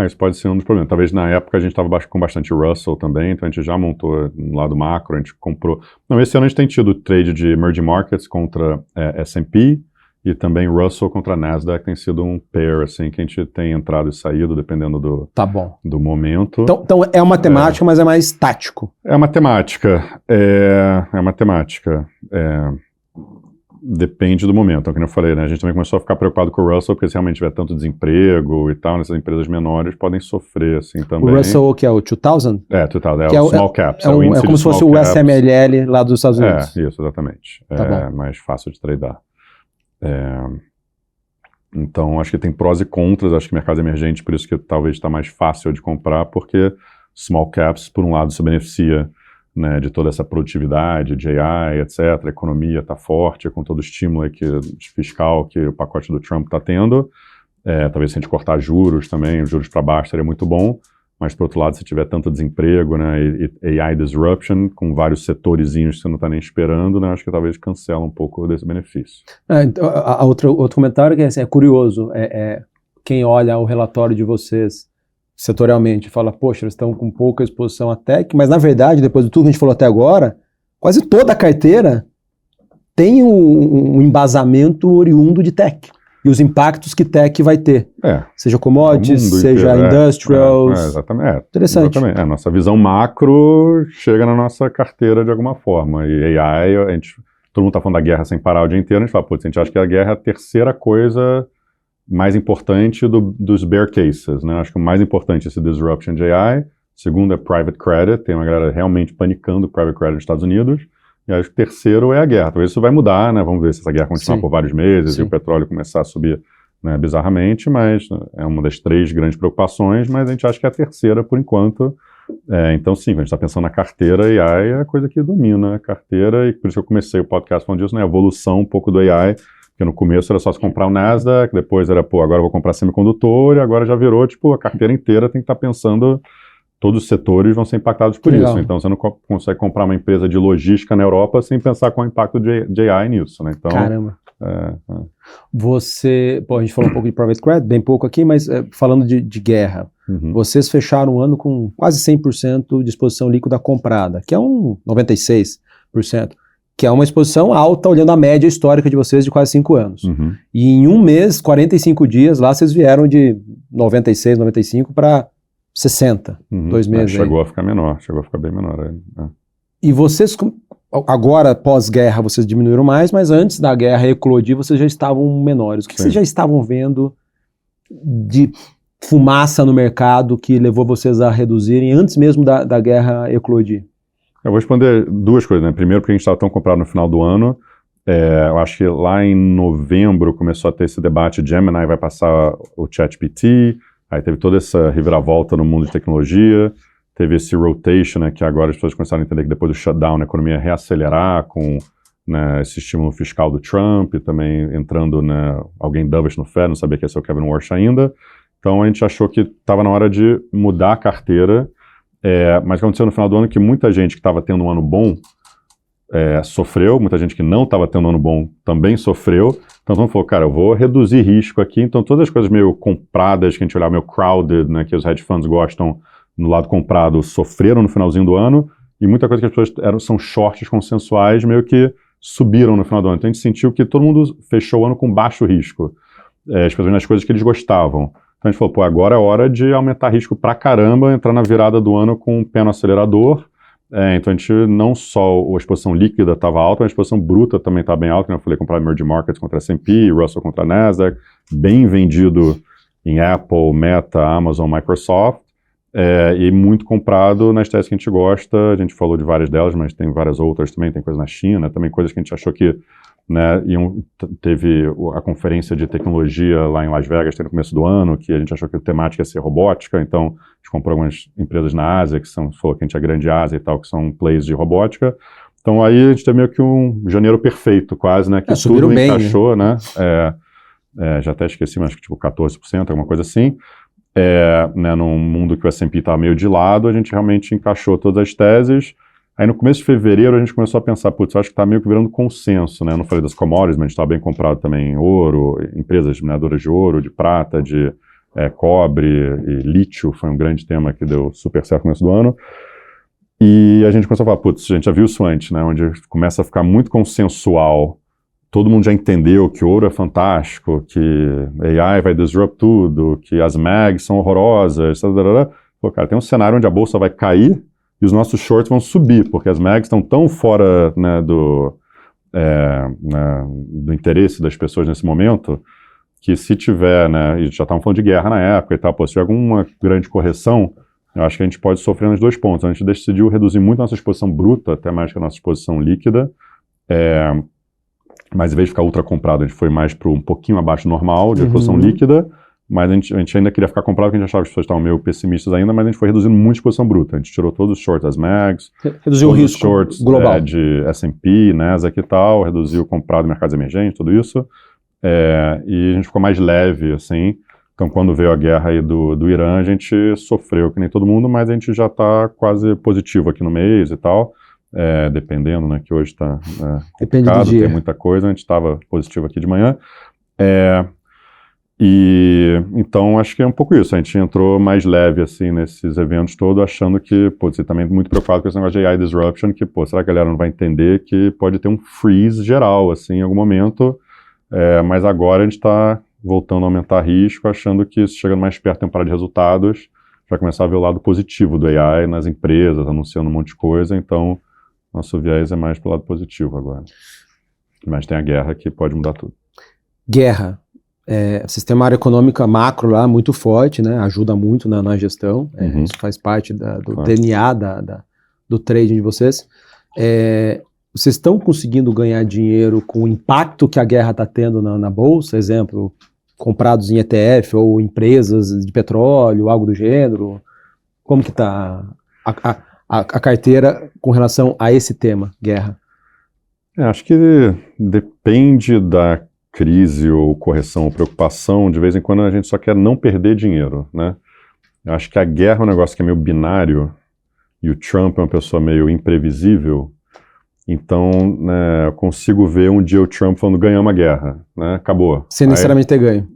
Isso pode ser um dos problemas. Talvez na época a gente estava com bastante Russell também, então a gente já montou no lado macro, a gente comprou. Não, esse ano a gente tem tido trade de emerging markets contra S&P, e também Russell contra Nasdaq tem sido um pair, assim, que a gente tem entrado e saído, dependendo do momento. Então é uma temática, mas é mais tático. É uma temática. Depende do momento. Então, como eu falei, né, a gente também começou a ficar preocupado com o Russell, porque se realmente tiver tanto desemprego e tal, nessas empresas menores podem sofrer, assim, também. O Russell, que é o 2000? 2000, que o Small Caps. É como se fosse o SMLL lá dos Estados Unidos. Isso, exatamente. Tá bom. Mais fácil de tradar. Então, acho que tem prós e contras, acho que mercado emergente, por isso que talvez está mais fácil de comprar, porque small caps, por um lado, se beneficia, né, de toda essa produtividade, de AI, etc. A economia está forte, com todo o estímulo fiscal que o pacote do Trump está tendo. Talvez se a gente cortar juros também, juros para baixo seria muito bom. Mas, por outro lado, se tiver tanto desemprego, né, e AI disruption, com vários setorizinhos que você não está nem esperando, né, acho que talvez cancela um pouco desse benefício. Então, outro comentário que é curioso, quem olha o relatório de vocês setorialmente fala, poxa, eles estão com pouca exposição à tech, mas na verdade, depois de tudo que a gente falou até agora, quase toda a carteira tem um embasamento oriundo de tech. E os impactos que tech vai ter. Seja commodities, seja industrials. Exatamente. Interessante. Exatamente. Nossa visão macro chega na nossa carteira de alguma forma. E AI, todo mundo está falando da guerra sem parar o dia inteiro, a gente fala, putz, a gente acha que a guerra é a terceira coisa mais importante dos bear cases, né? Acho que o mais importante é esse disruption de AI. Segundo é private credit, tem uma galera realmente panicando private credit nos Estados Unidos. E acho que o terceiro é a guerra. Talvez isso vai mudar, né? Vamos ver se essa guerra continuar por vários meses e o petróleo começar a subir, né, bizarramente, mas é uma das três grandes preocupações, mas a gente acha que é a terceira por enquanto. Então, sim, quando a gente está pensando na carteira, AI é a coisa que domina a carteira, e por isso que eu comecei o podcast falando disso, né? A evolução um pouco do AI, porque no começo era só se comprar o Nasdaq, depois era, agora eu vou comprar semicondutor, e agora já virou, a carteira inteira tem que estar pensando... Todos os setores vão ser impactados por isso. Então, você não consegue comprar uma empresa de logística na Europa sem pensar qual é o impacto de AI nisso, né? Então, caramba. A gente falou um pouco de private credit, bem pouco aqui, mas falando de guerra. Vocês fecharam o ano com quase 100% de exposição líquida comprada, que é um 96%, que é uma exposição alta, olhando a média histórica de vocês de quase 5 anos. E em um mês, 45 dias, lá vocês vieram de 96, 95 para 60, 2 meses. Chegou a ficar menor, chegou a ficar bem menor. E vocês, agora pós-guerra, vocês diminuíram mais, mas antes da guerra eclodir, vocês já estavam menores. O que vocês já estavam vendo de fumaça no mercado que levou vocês a reduzirem antes mesmo da guerra eclodir? Eu vou responder duas coisas, né? Primeiro, porque a gente estava tão comprado no final do ano. Eu acho que lá em novembro começou a ter esse debate, Gemini vai passar o ChatGPT. Aí teve toda essa reviravolta no mundo de tecnologia, teve esse rotation, né, que agora as pessoas começaram a entender que depois do shutdown a economia ia reacelerar com, né, esse estímulo fiscal do Trump, e também entrando, né, alguém dovish no Fed, não sabia que ia ser o Kevin Warsh ainda. Então a gente achou que estava na hora de mudar a carteira, mas aconteceu no final do ano que muita gente que estava tendo um ano bom sofreu, muita gente que não estava tendo um ano bom também sofreu. Então todo mundo falou, cara, eu vou reduzir risco aqui. Então todas as coisas meio compradas, que a gente olhava meio crowded, né, que os hedge funds gostam no lado comprado, sofreram no finalzinho do ano, e muita coisa que as pessoas são shorts consensuais meio que subiram no final do ano. Então a gente sentiu que todo mundo fechou o ano com baixo risco, especialmente nas coisas que eles gostavam. Então a gente falou, pô, agora é hora de aumentar risco pra caramba, entrar na virada do ano com o pé no acelerador. Então a gente, não só a exposição líquida estava alta, mas a exposição bruta também estava bem alta, como eu falei, comprar emerging markets contra S&P, Russell contra Nasdaq, bem vendido em Apple, Meta, Amazon, Microsoft, e muito comprado nas teses que a gente gosta. A gente falou de várias delas, mas tem várias outras também, tem coisa na China, também coisas que a gente achou que, né, teve a conferência de tecnologia lá em Las Vegas, no começo do ano, que a gente achou que a temática ia ser robótica, então a gente comprou algumas empresas na Ásia, falou que a gente é grande Ásia e tal, que são plays de robótica. Então aí a gente tem meio que um janeiro perfeito quase, né, que tudo bem, encaixou, né, já até esqueci, mas tipo 14%, alguma coisa assim. Né, num mundo que o S&P estava meio de lado, a gente realmente encaixou todas as teses. Aí no começo de fevereiro a gente começou a pensar, putz, eu acho que está meio que virando consenso, né? Eu não falei das commodities, mas a gente estava bem comprado também em ouro, empresas mineradoras de ouro, de prata, de cobre e lítio, foi um grande tema que deu super certo no começo do ano. E a gente começou a falar, putz, a gente já viu isso antes, né? Onde começa a ficar muito consensual, todo mundo já entendeu que ouro é fantástico, que AI vai disrupt tudo, que as mags são horrorosas, pô, cara, tem um cenário onde a bolsa vai cair e os nossos shorts vão subir, porque as mags estão tão fora, né, do interesse das pessoas nesse momento, que se tiver, né, e já estavam falando de guerra na época e tal, pô, se tiver alguma grande correção, eu acho que a gente pode sofrer nos dois pontos. A gente decidiu reduzir muito a nossa exposição bruta, até mais que a nossa exposição líquida, mas em vez de ficar ultra comprado, a gente foi mais para um pouquinho abaixo do normal, de exposição líquida, mas a gente ainda queria ficar comprado, porque a gente achava que as pessoas estavam meio pessimistas ainda, mas a gente foi reduzindo muito a exposição bruta. A gente tirou todos os shorts das mags, reduziu o risco shorts global de S&P, Nasdaq e tal, reduziu o comprado em mercados emergentes, tudo isso, e a gente ficou mais leve, assim. Então, quando veio a guerra aí do Irã, a gente sofreu que nem todo mundo, mas a gente já está quase positivo aqui no mês e tal. Dependendo, né, que hoje está complicado, tem muita coisa, a gente estava positivo aqui de manhã. E então acho que é um pouco isso, a gente entrou mais leve assim nesses eventos todos, achando que, pô, você também muito preocupado com esse negócio de AI disruption, que, pô, será que a galera não vai entender que pode ter um freeze geral, assim, em algum momento, mas agora a gente está voltando a aumentar risco, achando que chegando mais perto da temporada de resultados, vai começar a ver o lado positivo do AI nas empresas, anunciando um monte de coisa, então nosso viés é mais pro lado positivo agora. Mas tem a guerra que pode mudar tudo. Guerra. Sistema econômico macro lá muito forte, né? Ajuda muito na gestão. Isso faz parte do DNA do trading de vocês. Vocês estão conseguindo ganhar dinheiro com o impacto que a guerra está tendo na bolsa? Exemplo, comprados em ETF ou empresas de petróleo, algo do gênero? Como que está a carteira com relação a esse tema, guerra? Acho que depende da crise ou correção ou preocupação. De vez em quando a gente só quer não perder dinheiro, né? Eu acho que a guerra é um negócio que é meio binário e o Trump é uma pessoa meio imprevisível. Então, né, eu consigo ver um dia o Trump falando, ganhamos a guerra, né? Acabou. Sem necessariamente ter ganho.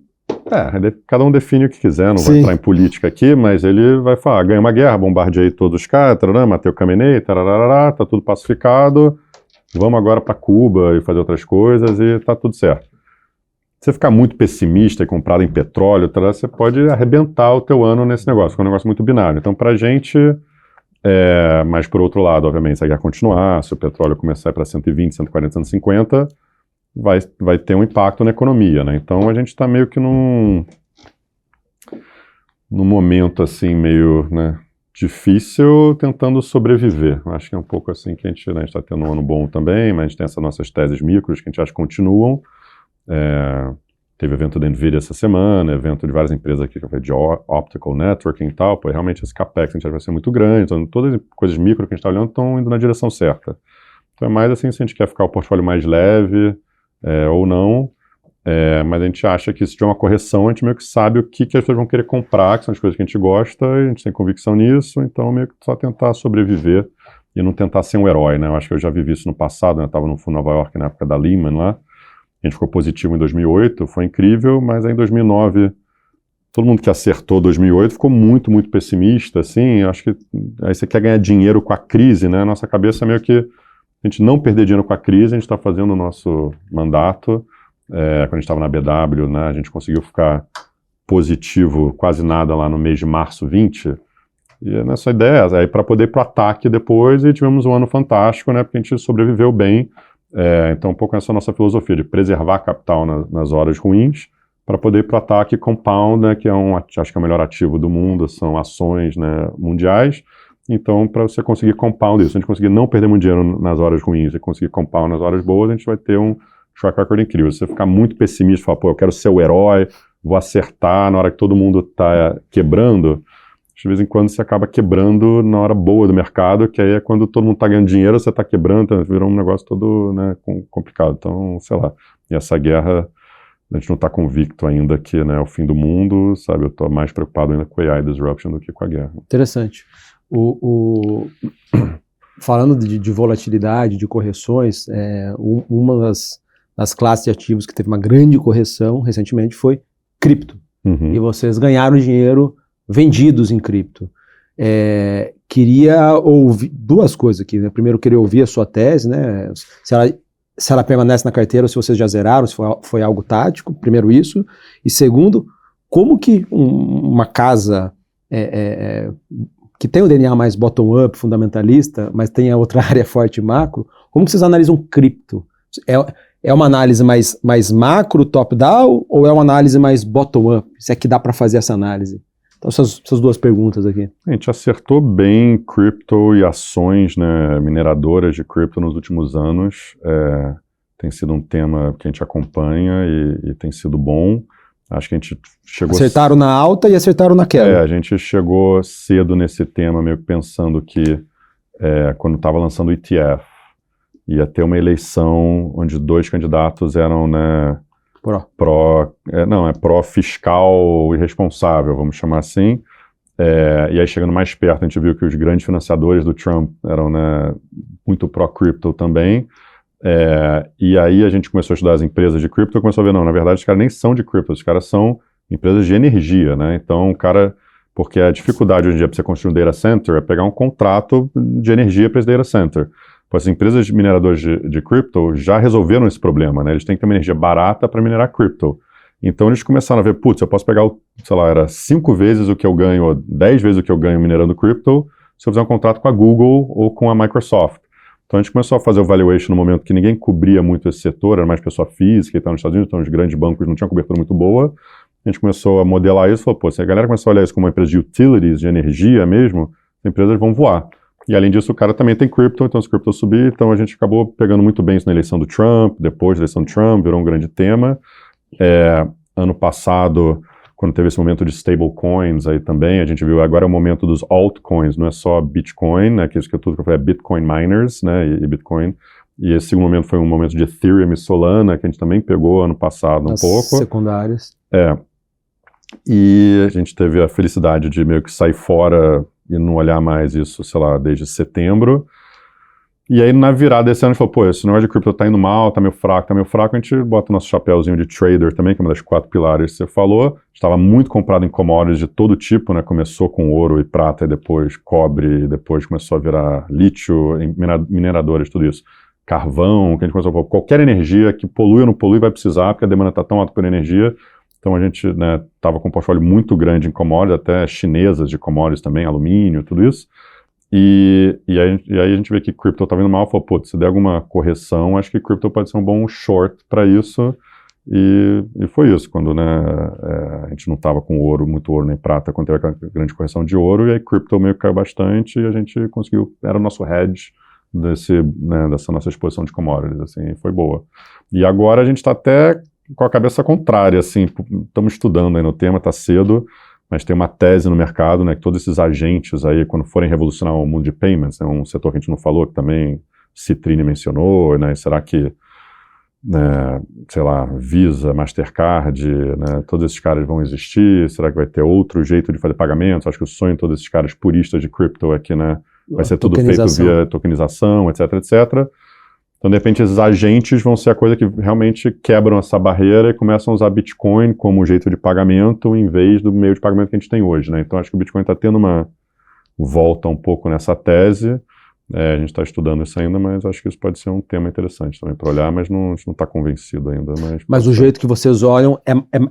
Cada um define o que quiser, não vai entrar em política aqui, mas ele vai falar, ganhamos uma guerra, bombardeei todos os caras, matei o Khamenei, tá tudo pacificado, vamos agora para Cuba e fazer outras coisas e tá tudo certo. Se você ficar muito pessimista e comprado em petróleo, você pode arrebentar o teu ano nesse negócio, que é um negócio muito binário. Então, pra gente, mas por outro lado, obviamente, se a guerra continuar, se o petróleo começar a ir para 120, 140, 150, vai ter um impacto na economia, né? Então a gente está meio que num momento assim meio, né, difícil, tentando sobreviver. Acho que é um pouco assim que a gente está tendo um ano bom também, mas a gente tem essas nossas teses micros que a gente acha que continuam. teve evento da NVIDIA essa semana, evento de várias empresas aqui, que eu falei de Optical Networking e tal, pô, realmente esse CAPEX a gente vai ser muito grande, então todas as coisas micro que a gente está olhando estão indo na direção certa. Então é mais assim, se a gente quer ficar o portfólio mais leve ou não, mas a gente acha que se tiver uma correção, a gente meio que sabe o que as pessoas vão querer comprar, que são as coisas que a gente gosta, e a gente tem convicção nisso, então meio que só tentar sobreviver e não tentar ser um herói, né? Eu acho que eu já vivi isso no passado, né? Eu estava no Fundo Nova York na época da Lehman lá, a gente ficou positivo em 2008, foi incrível, mas aí em 2009, todo mundo que acertou 2008 ficou muito, muito pessimista, assim, acho que aí você quer ganhar dinheiro com a crise, né? Nossa cabeça é meio que a gente não perder dinheiro com a crise, a gente está fazendo o nosso mandato, quando a gente estava na BW, né, a gente conseguiu ficar positivo quase nada lá no mês de março 20, e nessa ideia, aí para poder ir para o ataque depois, e tivemos um ano fantástico, né, porque a gente sobreviveu bem, então um pouco essa nossa filosofia de preservar capital nas horas ruins, para poder ir para o ataque compound, né, que acho que é o melhor ativo do mundo, são ações, né, mundiais. Então, para você conseguir compound isso, a gente conseguir não perder muito dinheiro nas horas ruins e conseguir compound nas horas boas, a gente vai ter um track record incrível. Se você ficar muito pessimista, falar, pô, eu quero ser o herói, vou acertar na hora que todo mundo está quebrando, de vez em quando você acaba quebrando na hora boa do mercado, que aí é quando todo mundo está ganhando dinheiro, você está quebrando, então virou um negócio todo, né, complicado. Então, sei lá, e essa guerra, a gente não está convicto ainda que, né, é o fim do mundo, sabe? Eu estou mais preocupado ainda com a AI disruption do que com a guerra. Interessante. Falando de volatilidade, de correções, uma das classes de ativos que teve uma grande correção recentemente foi cripto. Uhum. E vocês ganharam dinheiro vendidos em cripto. Queria ouvir duas coisas aqui, né? Primeiro, queria ouvir a sua tese, né? Se ela permanece na carteira ou se vocês já zeraram, se foi algo tático. Primeiro isso. E segundo, como que uma casa que tem o DNA mais bottom-up, fundamentalista, mas tem a outra área forte macro, como que vocês analisam cripto? É uma análise mais macro, top-down, ou é uma análise mais bottom-up? Se é que dá para fazer essa análise? Então, essas duas perguntas aqui. A gente acertou bem cripto e ações, né, mineradoras de cripto nos últimos anos. Tem sido um tema que a gente acompanha e tem sido bom. Acho que a gente chegou... Acertaram na alta e acertaram na queda. A gente chegou cedo nesse tema, meio que pensando que quando estava lançando o ETF, ia ter uma eleição onde 2 candidatos eram, né, pró-fiscal irresponsável, vamos chamar assim. E aí, chegando mais perto, a gente viu que os grandes financiadores do Trump eram, né, muito pró-crypto também. E aí a gente começou a estudar as empresas de cripto e começou a ver, não, na verdade os caras nem são de cripto, os caras são empresas de energia, né? Então porque a dificuldade hoje em dia para você construir um data center é pegar um contrato de energia para esse data center. As empresas mineradoras de cripto já resolveram esse problema, né? Eles têm que ter uma energia barata para minerar cripto. Então eles começaram a ver, putz, eu posso pegar, sei lá, era 5 vezes o que eu ganho, ou 10 vezes o que eu ganho minerando cripto, se eu fizer um contrato com a Google ou com a Microsoft. Então a gente começou a fazer o valuation no momento que ninguém cobria muito esse setor, era mais pessoa física e tal nos Estados Unidos, então os grandes bancos não tinham cobertura muito boa. A gente começou a modelar isso e falou, pô, se a galera começou a olhar isso como uma empresa de utilities, de energia mesmo, as empresas vão voar. E além disso, o cara também tem cripto, então se cripto subir, então a gente acabou pegando muito bem isso na eleição do Trump, depois da eleição do Trump, virou um grande tema. Ano passado, quando teve esse momento de stablecoins aí também, a gente viu agora é o momento dos altcoins, não é só Bitcoin, né, que isso que eu falei é Bitcoin miners, né, e Bitcoin. E esse segundo momento foi um momento de Ethereum e Solana, que a gente também pegou ano passado um pouco. Secundárias. E a gente teve a felicidade de meio que sair fora e não olhar mais isso, sei lá, desde setembro. E aí, na virada desse ano, a gente falou, pô, esse negócio de cripto tá indo mal, tá meio fraco, a gente bota o nosso chapéuzinho de trader também, que é uma das 4 pilares que você falou. Estava muito comprado em commodities de todo tipo, né? Começou com ouro e prata, e depois cobre, e depois começou a virar lítio, mineradoras, tudo isso. Carvão, que a gente começou a falar, qualquer energia que polui ou não polui vai precisar, porque a demanda tá tão alta por energia. Então a gente, né, tava com um portfólio muito grande em commodities, até chinesas de commodities também, alumínio, tudo isso. E aí a gente vê que cripto tá vindo mal, falou, putz, se der alguma correção, acho que cripto pode ser um bom short para isso. E foi isso, quando, né, a gente não tava com ouro, muito ouro nem prata, quando teve aquela grande correção de ouro, e aí cripto meio que caiu bastante, e a gente conseguiu, era o nosso hedge dessa nossa exposição de commodities, assim, foi boa. E agora a gente está até com a cabeça contrária, assim, estamos estudando aí no tema, está cedo, mas tem uma tese no mercado, né, que todos esses agentes aí, quando forem revolucionar o mundo de payments, é um setor que a gente não falou, que também Citrine mencionou, né, será que, né, sei lá, Visa, Mastercard, né, todos esses caras vão existir, será que vai ter outro jeito de fazer pagamentos? Acho que o sonho de todos esses caras puristas de cripto é que, né, vai ser tudo feito via tokenização, etc, etc. Então, de repente, esses agentes vão ser a coisa que realmente quebram essa barreira e começam a usar Bitcoin como jeito de pagamento em vez do meio de pagamento que a gente tem hoje, né? Então, acho que o Bitcoin está tendo uma volta um pouco nessa tese. A gente está estudando isso ainda, mas acho que isso pode ser um tema interessante também para olhar, mas a gente não está convencido ainda. Mas o jeito que vocês olham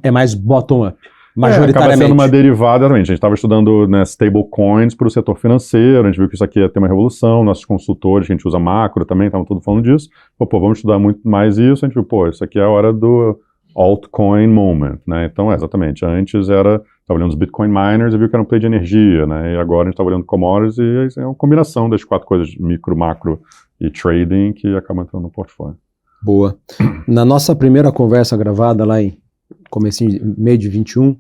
é mais bottom-up, majoritariamente. Acaba sendo uma derivada, realmente. A gente estava estudando, né, stablecoins para o setor financeiro, a gente viu que isso aqui ia ter uma revolução, nossos consultores, que a gente usa macro também, estavam todos falando disso. Vamos estudar muito mais isso, a gente viu, isso aqui é a hora do altcoin moment, né? Então, exatamente, antes estava olhando os Bitcoin miners e viu que era um play de energia, né? E agora a gente está olhando commodities e é uma combinação das 4 coisas, micro, macro e trading, que acaba entrando no portfólio. Boa. Na nossa primeira conversa gravada lá em comecinho, meio de 21,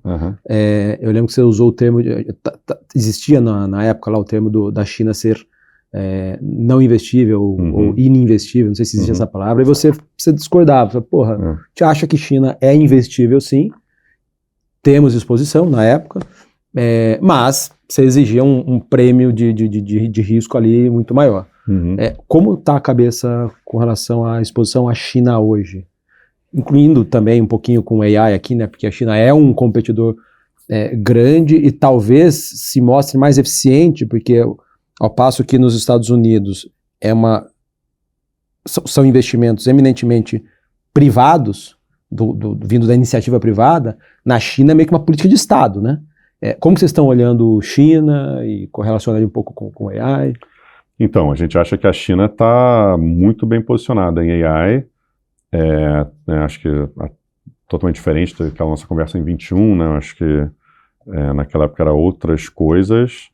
eu lembro que você usou o termo, existia na época lá o termo da China ser não investível ou ininvestível, não sei se existia essa palavra, e você discordava, te acha que China é investível sim, temos exposição na época, mas você exigia um prêmio de risco ali muito maior. Como está a cabeça com relação à exposição à China hoje? Incluindo também um pouquinho com AI aqui, né? Porque a China é um competidor grande e talvez se mostre mais eficiente, porque ao passo que nos Estados Unidos são investimentos eminentemente privados, vindo da iniciativa privada, na China é meio que uma política de Estado, né? Como vocês estão olhando China e correlacionando um pouco com AI? Então, a gente acha que a China está muito bem posicionada em AI, acho que totalmente diferente daquela nossa conversa em 21, né? Acho que naquela época era outras coisas.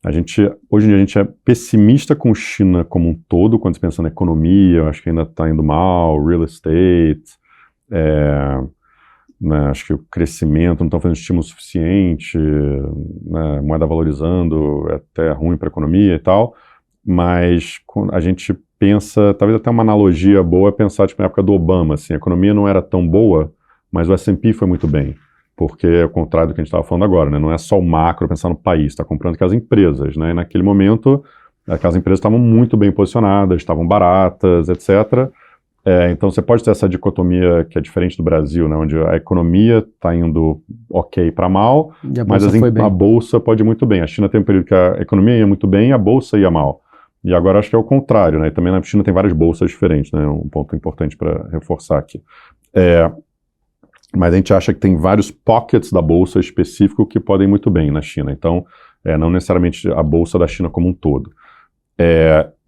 Hoje em dia a gente é pessimista com China como um todo, quando você pensa na economia, eu acho que ainda está indo mal, real estate, né, acho que o crescimento não está fazendo estímulo suficiente, né, moeda valorizando é até ruim para a economia e tal, mas a gente pensa, talvez até uma analogia boa é pensar tipo, na época do Obama, assim, a economia não era tão boa, mas o S&P foi muito bem. Porque é o contrário do que a gente estava falando agora, né? Não é só o macro pensar no país, está comprando aquelas empresas, né? E naquele momento, aquelas empresas estavam muito bem posicionadas, estavam baratas, etc. Então você pode ter essa dicotomia que é diferente do Brasil, né? Onde a economia está indo ok para mal, mas a bolsa pode ir muito bem. A China tem um período que a economia ia muito bem e a bolsa ia mal. E agora acho que é o contrário, né? E também na China tem várias bolsas diferentes, né? Um ponto importante para reforçar aqui. Mas a gente acha que tem vários pockets da bolsa específico que podem ir muito bem na China. Então, não necessariamente a bolsa da China como um todo.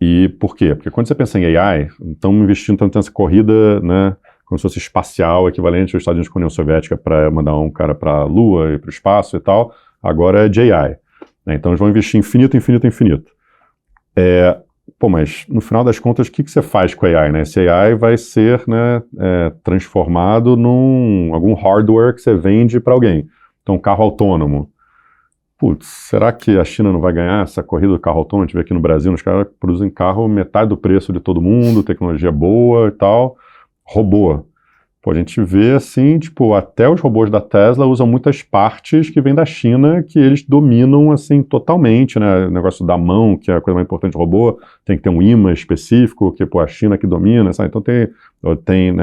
E por quê? Porque quando você pensa em AI, estão investindo tanto nessa corrida, né, como se fosse espacial, equivalente aos Estados Unidos com a União Soviética para mandar um cara para a Lua e para o espaço e tal, agora é de AI. Né? Então, eles vão investir infinito, infinito, infinito. Mas no final das contas, o que você faz com a AI? Né? Esse AI vai ser, né, transformado num algum hardware que você vende para alguém. Então, um carro autônomo. Será que a China não vai ganhar essa corrida do carro autônomo? A gente vê aqui no Brasil, os caras produzem carro metade do preço de todo mundo, tecnologia boa e tal. Robô. A gente vê assim, tipo, até os robôs da Tesla usam muitas partes que vêm da China, que eles dominam, assim, totalmente, né? O negócio da mão, que é a coisa mais importante do robô, tem que ter um imã específico, que, a China que domina, sabe? Então tem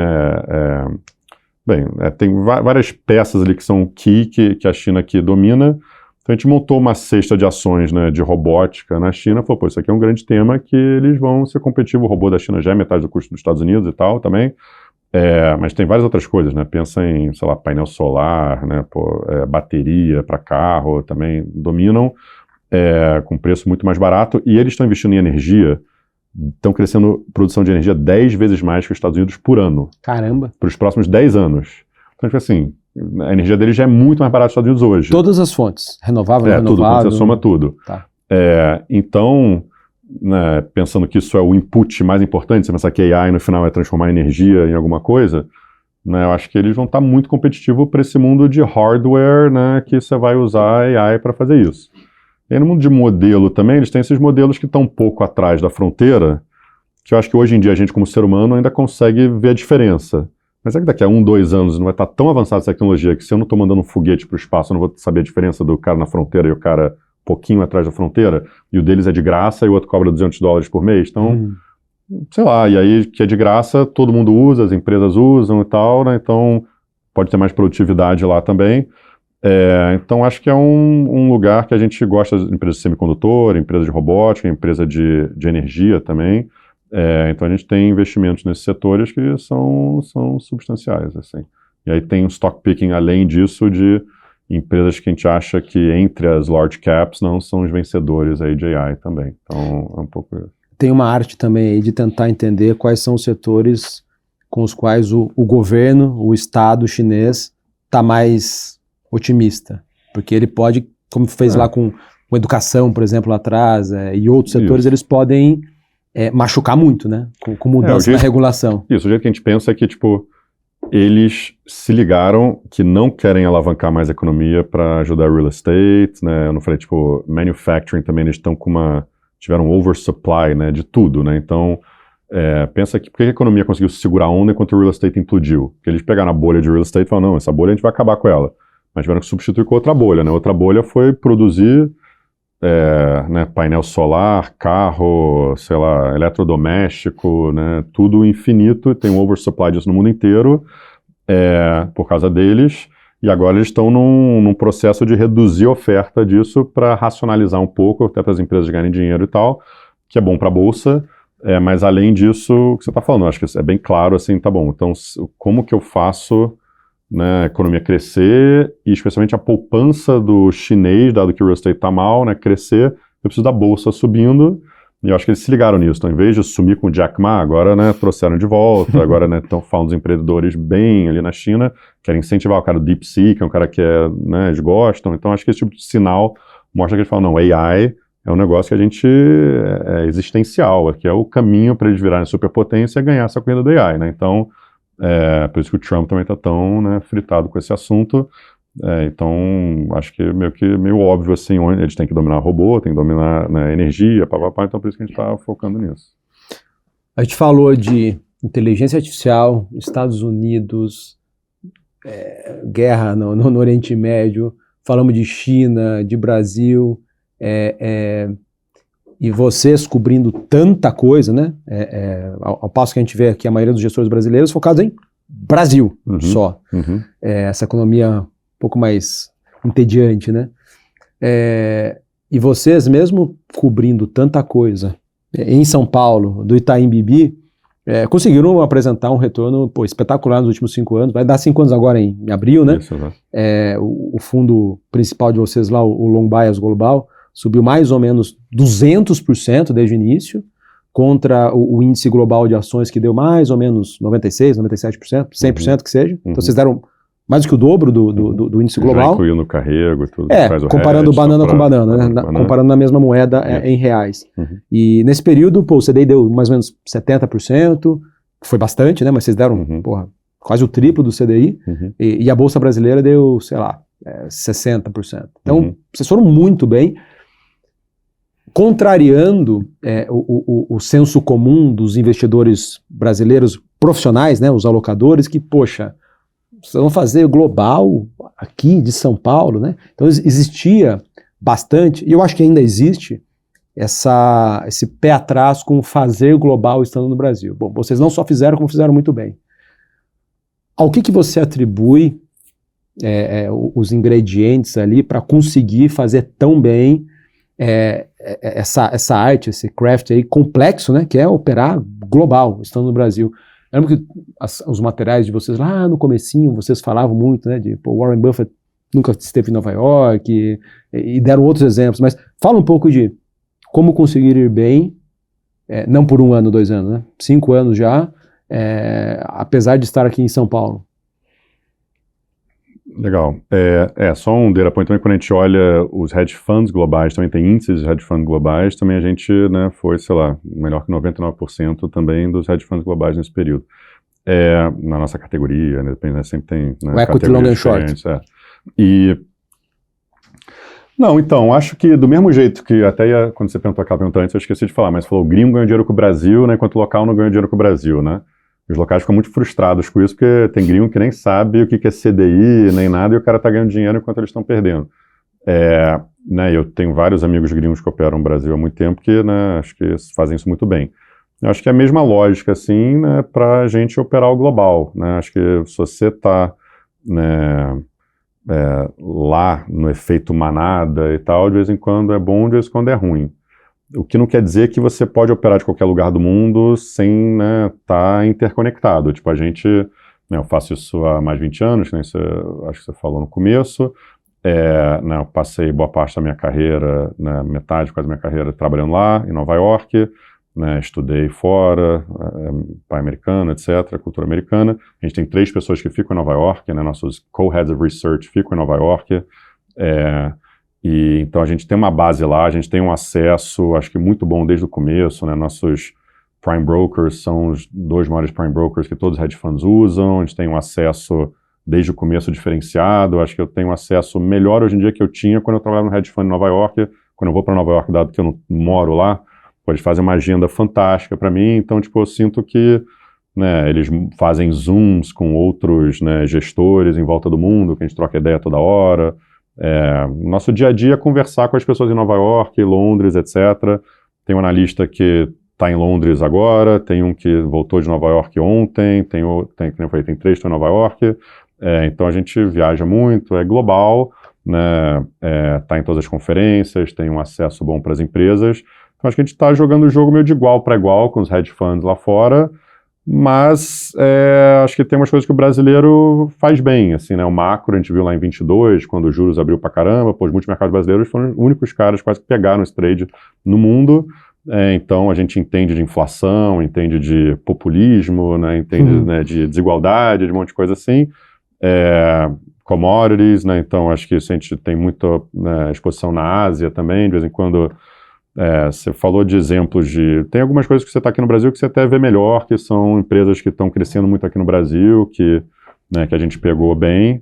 várias peças ali que são key, que a China aqui domina. Então a gente montou uma cesta de ações, né, de robótica na China, falou, isso aqui é um grande tema que eles vão ser competitivos, o robô da China já é metade do custo dos Estados Unidos e tal, também. Mas tem várias outras coisas, né? Pensa em, sei lá, painel solar, né? Bateria para carro, também dominam, com preço muito mais barato, e eles estão investindo em energia, estão crescendo produção de energia 10 vezes mais que os Estados Unidos por ano. Caramba! Para os próximos 10 anos. Então, assim, a energia deles já é muito mais barata dos Estados Unidos hoje. Todas as fontes, renovável, não tudo, renovável. quando você soma tudo. Tá. Então, né, pensando que isso é o input mais importante, você pensar que AI no final é transformar energia em alguma coisa, né? Eu acho que eles vão estar muito competitivos para esse mundo de hardware, né, que você vai usar AI para fazer isso. E aí, no mundo de modelo também, eles têm esses modelos que estão um pouco atrás da fronteira, que eu acho que hoje em dia a gente, como ser humano, ainda consegue ver a diferença. Mas é que daqui a 1, 2 anos não vai estar tão avançada essa tecnologia que se eu não estou mandando um foguete para o espaço, eu não vou saber a diferença do cara na fronteira e o cara um pouquinho atrás da fronteira, e o deles é de graça e o outro cobra $200 por mês. Então, sei lá, e aí que é de graça, todo mundo usa, as empresas usam e tal, né? Então pode ter mais produtividade lá também. Então acho que é um lugar que a gente gosta, de empresas de semicondutor, empresa de robótica, empresa de energia também. Então a gente tem investimentos nesses setores que são substanciais, assim. E aí tem um stock picking além disso de empresas que a gente acha que entre as large caps não são os vencedores aí de AI também. Então é um pouco isso. Tem uma arte também aí de tentar entender quais são os setores com os quais o governo, o Estado chinês está mais otimista. Porque ele pode, como fez lá com educação, por exemplo, lá atrás, e outros setores, eles podem machucar muito, né? Com mudança na regulação. Isso, o jeito que a gente pensa é que, tipo, eles se ligaram que não querem alavancar mais a economia para ajudar real estate, né? Eu não falei, tipo, manufacturing também, eles estão tiveram um oversupply, né, de tudo, né? Então, pensa que por que a economia conseguiu segurar a onda enquanto o real estate implodiu? Porque eles pegaram a bolha de real estate e falaram, não, essa bolha a gente vai acabar com ela. Mas tiveram que substituir com outra bolha, né? Outra bolha foi produzir né, painel solar, carro, sei lá, eletrodoméstico, né, tudo infinito, tem um oversupply disso no mundo inteiro por causa deles, e agora eles estão num processo de reduzir a oferta disso para racionalizar um pouco, até para as empresas ganharem dinheiro e tal, que é bom para a bolsa, mas além disso, o que você está falando, eu acho que é bem claro, assim, tá bom, então como que eu faço, né, a economia crescer, e especialmente a poupança do chinês, dado que o real estate está mal, né, crescer, eu preciso da bolsa subindo, e eu acho que eles se ligaram nisso. Então, em vez de sumir com o Jack Ma, agora, né, trouxeram de volta, agora, né, estão falando dos empreendedores bem ali na China, querem incentivar o cara do DeepSeek, que é um cara que né, eles gostam, então acho que esse tipo de sinal mostra que eles falam, não, AI é um negócio que a gente é existencial, que é o caminho para eles virarem superpotência e ganhar essa corrida do AI, né, então por isso que o Trump também está tão, né, fritado com esse assunto. Então, acho que meio óbvio, assim, onde eles têm que dominar robô, tem que dominar, né, energia, então por isso que a gente está focando nisso. A gente falou de inteligência artificial, Estados Unidos, guerra no Oriente Médio, falamos de China, de Brasil, e vocês cobrindo tanta coisa, né? Ao passo que a gente vê aqui a maioria dos gestores brasileiros focados em Brasil só. Essa economia um pouco mais entediante, né? E vocês, mesmo cobrindo tanta coisa em São Paulo, do Itaim Bibi, conseguiram apresentar um retorno espetacular nos últimos 5 anos. Vai dar 5 anos agora em abril, né? Isso, né? O fundo principal de vocês lá, o Long Bias Global, subiu mais ou menos 200% desde o início, contra o índice global de ações que deu mais ou menos 96%, 97%, 100% que seja. Então vocês deram mais do que o dobro do índice global. Já incluiu no carrego e tudo. Comparando banana com banana, né? Comparando na mesma moeda em reais. E nesse período, o CDI deu mais ou menos 70%, foi bastante, né? Mas vocês deram, quase o triplo do CDI, e a Bolsa Brasileira deu, sei lá, 60%. Então, vocês foram muito bem, contrariando o senso comum dos investidores brasileiros profissionais, né, os alocadores, que, poxa, vocês vão fazer global aqui de São Paulo, né? Então existia bastante, e eu acho que ainda existe, esse pé atrás com o fazer global estando no Brasil. Bom, vocês não só fizeram, como fizeram muito bem. Ao que você atribui os ingredientes ali para conseguir fazer tão bem essa arte, esse craft aí complexo, né, que é operar global, estando no Brasil? Eu lembro que os materiais de vocês lá no comecinho, vocês falavam muito, né, de Warren Buffett nunca esteve em Nova York, e deram outros exemplos, mas fala um pouco de como conseguir ir bem, não por 1 ano, 2 anos, né, 5 anos já, apesar de estar aqui em São Paulo. Legal. Só um data point também, quando a gente olha os hedge funds globais, também tem índices de hedge funds globais, também a gente, né, foi, sei lá, melhor que 99% também dos hedge funds globais nesse período. na nossa categoria, né? Depende, né? Sempre tem, né, O equity long and short. Não, então, acho que do mesmo jeito que até quando você perguntou aquela pergunta antes, eu esqueci de falar, mas falou, o gringo ganha dinheiro com o Brasil, né, enquanto o local não ganha dinheiro com o Brasil, né? Os locais ficam muito frustrados com isso, porque tem gringo que nem sabe o que é CDI, nem nada, e o cara tá ganhando dinheiro enquanto eles estão perdendo. Né, eu tenho vários amigos gringos que operam no Brasil há muito tempo que, né, acho que fazem isso muito bem. Eu acho que é a mesma lógica, assim, né, para a gente operar o global, né? Acho que se você está, né, lá no efeito manada e tal, de vez em quando é bom, de vez em quando é ruim. O que não quer dizer que você pode operar de qualquer lugar do mundo sem, né, estar interconectado. Tipo, a gente, né, eu faço isso há mais de 20 anos, né, acho que você falou no começo. Né, eu passei boa parte da minha carreira, né, metade quase da minha carreira trabalhando lá, em Nova York, né, estudei fora, pai americano, etc., cultura americana. A gente tem 3 pessoas que ficam em Nova York, né, nossos co-heads of research ficam em Nova York, e então a gente tem uma base lá, a gente tem um acesso, acho que muito bom desde o começo, né, nossos prime brokers são os 2 maiores prime brokers que todos os hedge funds usam, a gente tem um acesso desde o começo diferenciado, acho que eu tenho um acesso melhor hoje em dia que eu tinha quando eu trabalhava no hedge fund em Nova York. Quando eu vou para Nova York, dado que eu não moro lá, eles fazem uma agenda fantástica para mim, então, tipo, eu sinto que, né, eles fazem zooms com outros, né, gestores em volta do mundo, que a gente troca ideia toda hora. Nosso dia a dia é conversar com as pessoas em Nova York, Londres, etc. Tem um analista que está em Londres agora, tem um que voltou de Nova York ontem, tem 3 que estão em Nova York. Então a gente viaja muito, é global, né, tá em todas as conferências, tem um acesso bom para as empresas. Então acho que a gente está jogando o jogo meio de igual para igual com os hedge funds lá fora, mas acho que tem umas coisas que o brasileiro faz bem, assim, né, o macro a gente viu lá em 22, quando os juros abriu para caramba, os multimercados brasileiros foram os únicos caras quase que pegaram esse trade no mundo. Então a gente entende de inflação, entende de populismo, né, entende, né, de desigualdade, de um monte de coisa assim. Commodities, né, então acho que isso a gente tem muita, né, exposição na Ásia também, de vez em quando. Você falou de exemplos de... Tem algumas coisas que você está aqui no Brasil que você até vê melhor, que são empresas que estão crescendo muito aqui no Brasil, que, né, que a gente pegou bem,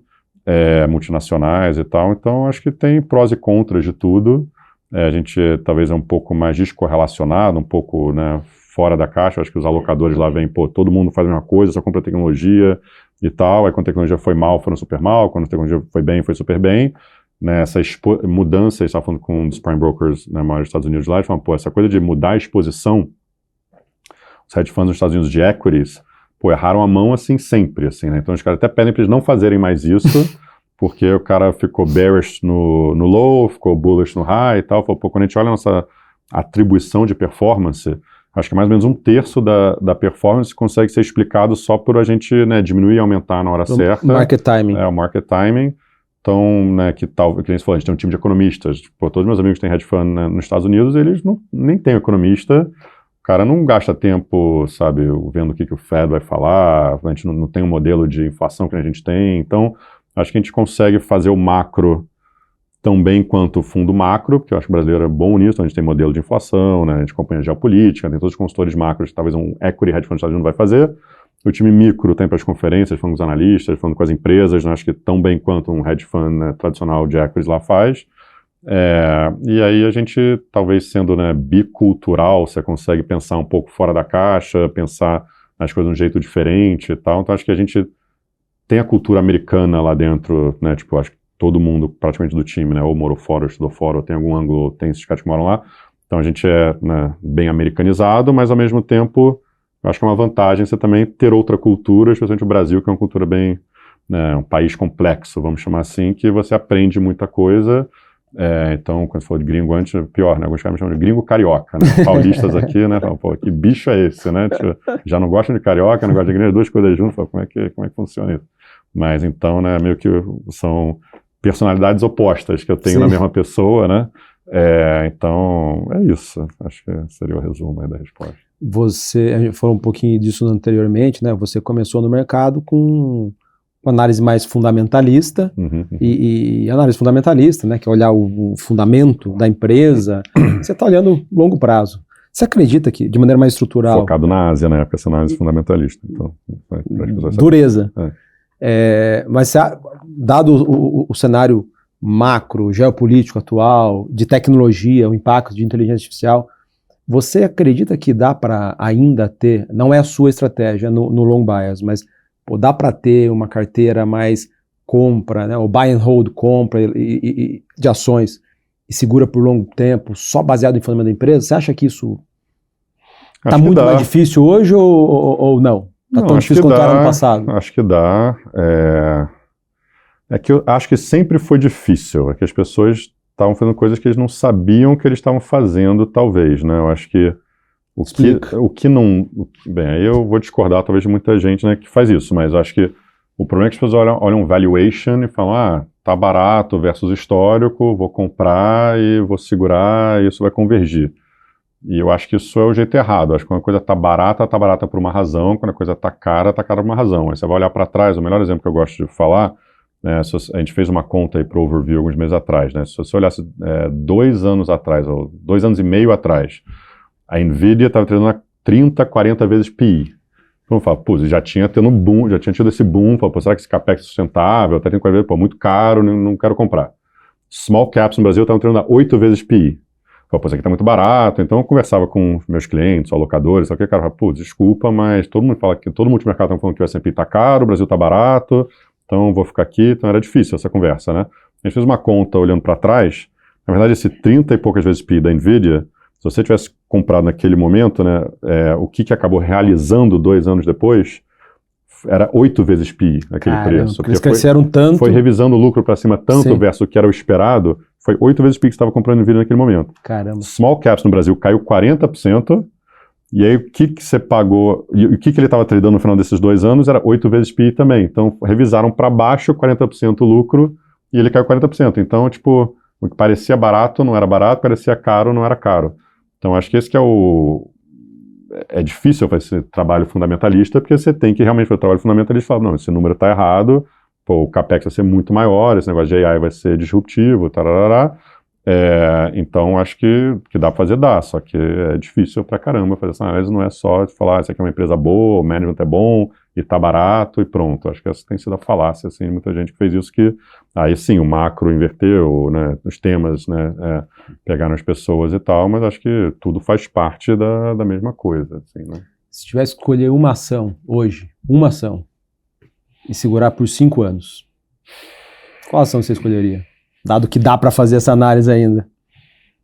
multinacionais e tal. Então, acho que tem prós e contras de tudo. A gente talvez é um pouco mais descorrelacionado, um pouco, né, fora da caixa. Acho que os alocadores lá vêm, pô, todo mundo faz a mesma coisa, só compra tecnologia e tal. Aí quando a tecnologia foi mal, foram super mal. Quando a tecnologia foi bem, foi super bem. Né, essa mudança, eu estava falando com um dos prime brokers, né, maiores dos Estados Unidos lá, eles falam, pô, essa coisa de mudar a exposição, os hedge funds nos Estados Unidos de equities, pô, erraram a mão assim sempre, assim, né, então os caras até pedem para eles não fazerem mais isso, porque o cara ficou bearish no low, ficou bullish no high e tal, falou, pô, quando a gente olha a nossa atribuição de performance, acho que mais ou menos 1/3 da performance consegue ser explicado só por a gente, né, diminuir e aumentar na hora certa. Market timing. O market timing. Então, né, que nem você falou, a gente tem um time de economistas. Tipo, todos meus amigos que têm hedge fund, né, nos Estados Unidos, eles nem têm economista. O cara não gasta tempo, sabe, vendo o que o Fed vai falar. A gente não tem um modelo de inflação que a gente tem. Então, acho que a gente consegue fazer o macro tão bem quanto o fundo macro, porque eu acho que o brasileiro é bom nisso. A gente tem modelo de inflação, né, a gente acompanha geopolítica, tem todos os consultores macros que talvez um equity hedge fund dos Estados Unidos não vai fazer. O time micro tem para as conferências, falando com os analistas, falando com as empresas, né, acho que tão bem quanto um hedge fund, né, tradicional de equities lá faz. E aí a gente, talvez sendo, né, bicultural, você consegue pensar um pouco fora da caixa, pensar as coisas de um jeito diferente e tal. Então acho que a gente tem a cultura americana lá dentro, né, tipo, acho que todo mundo praticamente do time, né, ou morou fora, ou estudou fora, ou tem algum ângulo, tem esses caras que moram lá. Então a gente é, né, bem americanizado, mas ao mesmo tempo... Eu acho que é uma vantagem você também ter outra cultura, especialmente o Brasil, que é uma cultura bem, né, um país complexo, vamos chamar assim, que você aprende muita coisa. Então, quando você falou de gringo antes, pior, né? Alguns caras me chamam de gringo carioca, né? Paulistas aqui, né? Falam, pô, que bicho é esse, né? Tipo, já não gostam de carioca, não gostam de gringo, 2 coisas juntas, falam, como é que funciona isso? Mas então, né, meio que são personalidades opostas que eu tenho na mesma pessoa, né? Então, é isso. Acho que seria o resumo aí da resposta. A gente falou um pouquinho disso anteriormente, né? Você começou no mercado com uma análise mais fundamentalista, e análise fundamentalista, né? Que é olhar o fundamento da empresa, você está olhando longo prazo. Você acredita que, de maneira mais estrutural... Focado na Ásia, na época, essa análise fundamentalista. Então, dureza. Mas dado o cenário macro, geopolítico atual, de tecnologia, o impacto de inteligência artificial, você acredita que dá para ainda ter, não é a sua estratégia no long bias, mas dá para ter uma carteira mais compra, né, o buy and hold, compra de ações e segura por longo tempo, só baseado em fundamento da empresa? Você acha que isso está muito mais difícil hoje ou não? Está tão difícil quanto era no passado? Acho que dá. É que eu acho que sempre foi difícil, é que as pessoas estavam fazendo coisas que eles não sabiam que eles estavam fazendo, talvez, né? Eu acho que o que não... Bem, aí eu vou discordar, talvez, de muita gente, né, que faz isso, mas eu acho que o problema é que as pessoas olham valuation e falam, tá barato versus histórico, vou comprar e vou segurar e isso vai convergir. E eu acho que isso é o jeito errado. Eu acho que quando a coisa tá barata por uma razão, quando a coisa tá cara por uma razão. Aí você vai olhar para trás, o melhor exemplo que eu gosto de falar, né, a gente fez uma conta aí para o overview alguns meses atrás, né? Se você olhasse 2 anos atrás, ou 2 anos e meio atrás, a Nvidia estava trazendo 30, 40 vezes PI. Então fala, já tinha tido esse boom, fala, será que esse capex é sustentável? Até tem 40 vezes, muito caro, não quero comprar. Small caps no Brasil estavam trazendo 8 vezes PI. Falei, isso aqui tá muito barato. Então eu conversava com meus clientes, alocadores, sabe o que, cara? Desculpa, mas todo mundo fala que todo mundo no mercado tá falando que o S&P tá caro, o Brasil tá barato, então vou ficar aqui. Então era difícil essa conversa, né? A gente fez uma conta olhando para trás. Na verdade, esse 30 e poucas vezes PI da Nvidia, se você tivesse comprado naquele momento, né, o que acabou realizando 2 anos depois, era 8 vezes PI naquele preço. Eles cresceram tanto. Foi revisando o lucro para cima tanto versus o que era o esperado. Foi 8 vezes o PI que você estava comprando Nvidia naquele momento. Caramba. Small caps no Brasil caiu 40%. E aí o que você pagou, e o que ele estava tradando no final desses 2 anos era 8 vezes PI também. Então revisaram para baixo 40% o lucro e ele caiu 40%. Então, tipo, o que parecia barato não era barato, parecia caro não era caro. Então acho que esse que é difícil fazer esse trabalho fundamentalista, porque você tem que realmente fazer o trabalho fundamentalista e falar, não, esse número está errado, o capex vai ser muito maior, esse negócio de AI vai ser disruptivo, tarará. Então acho que dá para fazer, só que é difícil pra caramba fazer essa análise, não é só de falar, isso aqui é uma empresa boa, o management é bom, e tá barato, e pronto. Acho que essa tem sido a falácia, assim, muita gente que fez isso, que aí sim, o macro inverteu, né, os temas, né, pegaram as pessoas e tal, mas acho que tudo faz parte da mesma coisa, assim, né. Se tivesse que escolher uma ação, hoje, uma ação, e segurar por 5 anos, qual ação você escolheria? Dado que dá para fazer essa análise ainda,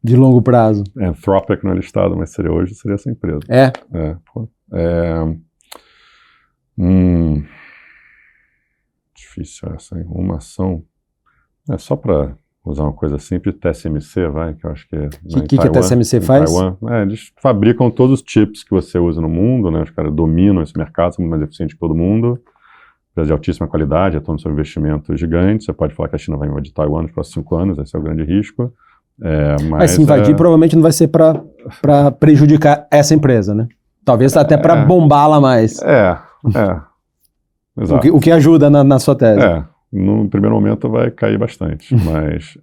de longo prazo. Anthropic não é listado, mas seria essa empresa. Difícil essa, hein? Uma ação. Só para usar uma coisa simples, TSMC, que eu acho que... O que a TSMC faz? Taiwan, eles fabricam todos os chips que você usa no mundo, né? Os caras dominam esse mercado, são muito mais eficientes que todo mundo. Empresa de altíssima qualidade, atuando sobre investimento gigante. Você pode falar que a China vai invadir Taiwan nos próximos 5 anos, esse é o grande risco. Mas se invadir, provavelmente não vai ser para prejudicar essa empresa, né? Talvez até para bombá-la mais. Exato. O que ajuda na sua tese. No primeiro momento vai cair bastante, mas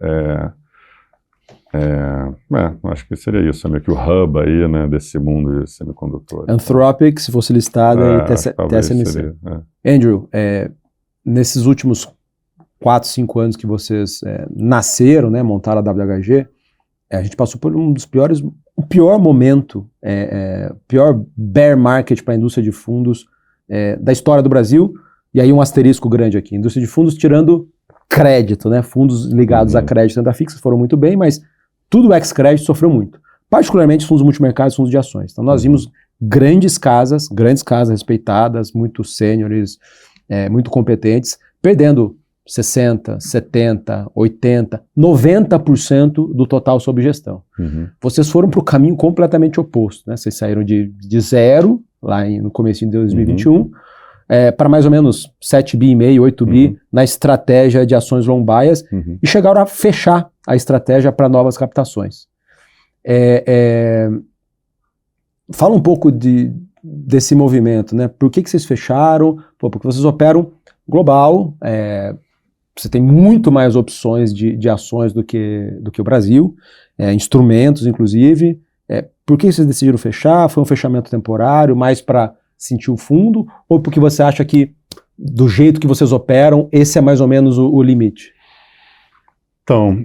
acho que seria isso, é meio que o hub aí, né, desse mundo de semicondutores. Anthropic, se fosse listada, e TSMC. Seria, Andrew, nesses últimos 4, 5 anos que vocês nasceram, né, montaram a WHG, a gente passou por um dos piores, o pior momento, pior bear market para a indústria de fundos da história do Brasil, e aí um asterisco grande aqui, indústria de fundos tirando crédito, né, fundos ligados a crédito e renda fixa foram muito bem, mas tudo ex-crédito sofreu muito, particularmente fundos multimercados e fundos de ações. Então nós vimos grandes casas respeitadas, muito sêniores, muito competentes, perdendo 60%, 70%, 80%, 90% do total sob gestão. Vocês foram para o caminho completamente oposto, né? Vocês saíram de 0, lá no começo de 2021, para mais ou menos 7,5 bi, 8 bi na estratégia de ações long bias, e chegaram a fechar a estratégia para novas captações. Fala um pouco desse movimento, né? Por que vocês fecharam? Porque vocês operam global, você tem muito mais opções de ações do que o Brasil, instrumentos inclusive, Por que vocês decidiram fechar? Foi um fechamento temporário, mais para sentir o fundo? Ou porque você acha que, do jeito que vocês operam, esse é mais ou menos o limite? Então,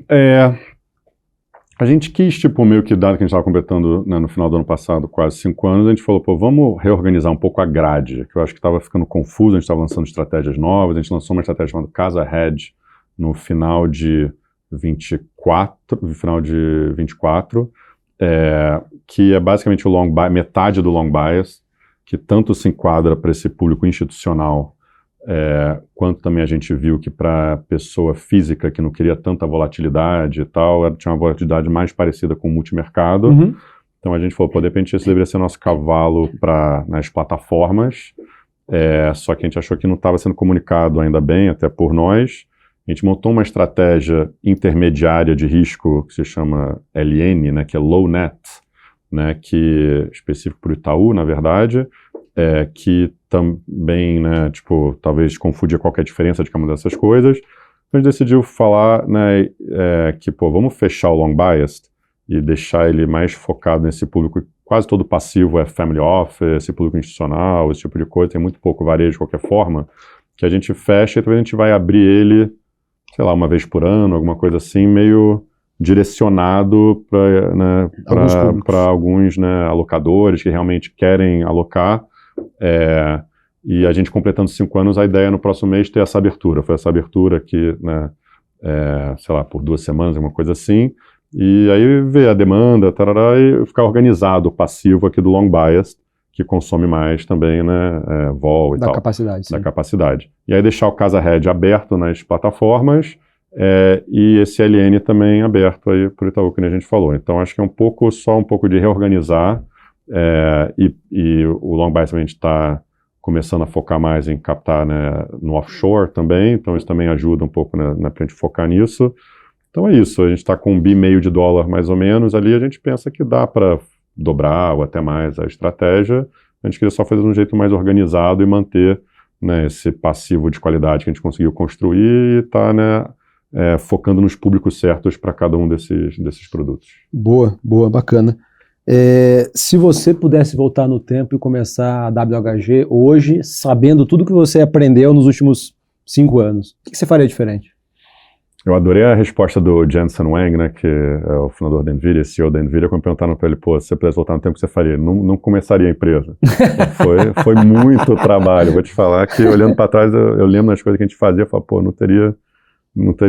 a gente quis, tipo, meio que dado que a gente estava completando, né, no final do ano passado, quase 5 anos, a gente falou, pô, vamos reorganizar um pouco a grade, que eu acho que estava ficando confuso, a gente estava lançando estratégias novas, a gente lançou uma estratégia chamada Casa Hedge no final de 24, que é basicamente metade do long bias, que tanto se enquadra para esse público institucional, quanto também a gente viu que para pessoa física que não queria tanta volatilidade e tal, tinha uma volatilidade mais parecida com o multimercado. Uhum. Então a gente falou, pô, de repente esse deveria ser nosso cavalo nas plataformas, só que a gente achou que não estava sendo comunicado ainda bem, até por nós. A gente montou uma estratégia intermediária de risco que se chama LN, né, que é Low Net, né, que é específico para o Itaú, na verdade, que também, né, tipo, talvez confundia qualquer diferença de cada uma dessas coisas. Então a gente decidiu falar, né, que, pô, vamos fechar o long biased e deixar ele mais focado nesse público. Quase todo passivo é family office, esse público institucional, esse tipo de coisa, tem muito pouco varejo de qualquer forma, que a gente fecha e talvez a gente vai abrir ele, sei lá, uma vez por ano, alguma coisa assim, meio direcionado para alguns, né, alocadores que realmente querem alocar. E a gente completando 5 anos, a ideia no próximo mês ter essa abertura. Foi essa abertura que, né, sei lá, por 2 semanas, alguma coisa assim. E aí ver a demanda, tarará, e ficar organizado o passivo aqui do long bias, que consome mais também, né, vol e da tal. Capacidade, sim. Da capacidade. E aí deixar o Casa Hedge aberto nas plataformas e esse LN também aberto aí para o Itaú, que a gente falou. Então acho que é só um pouco de reorganizar e o long bias a gente está começando a focar mais em captar, né, no offshore também, então isso também ajuda um pouco, né, para a gente focar nisso. Então é isso, a gente está com $1,5 bilhão mais ou menos ali, a gente pensa que dá para dobrar ou até mais a estratégia. A gente queria só fazer de um jeito mais organizado e manter, né, esse passivo de qualidade que a gente conseguiu construir e tá, né, focando nos públicos certos para cada um desses produtos. Boa, bacana. Se você pudesse voltar no tempo e começar a WHG hoje, sabendo tudo que você aprendeu nos últimos 5 anos, o que você faria diferente? Eu adorei a resposta do Jensen Huang, né, que é o fundador da NVIDIA, CEO da NVIDIA, quando perguntaram para ele, pô, se você pudesse voltar no tempo, o que você faria? Não começaria a empresa. Foi muito trabalho. Vou te falar que, olhando para trás, eu lembro das coisas que a gente fazia, eu falava, pô, não teria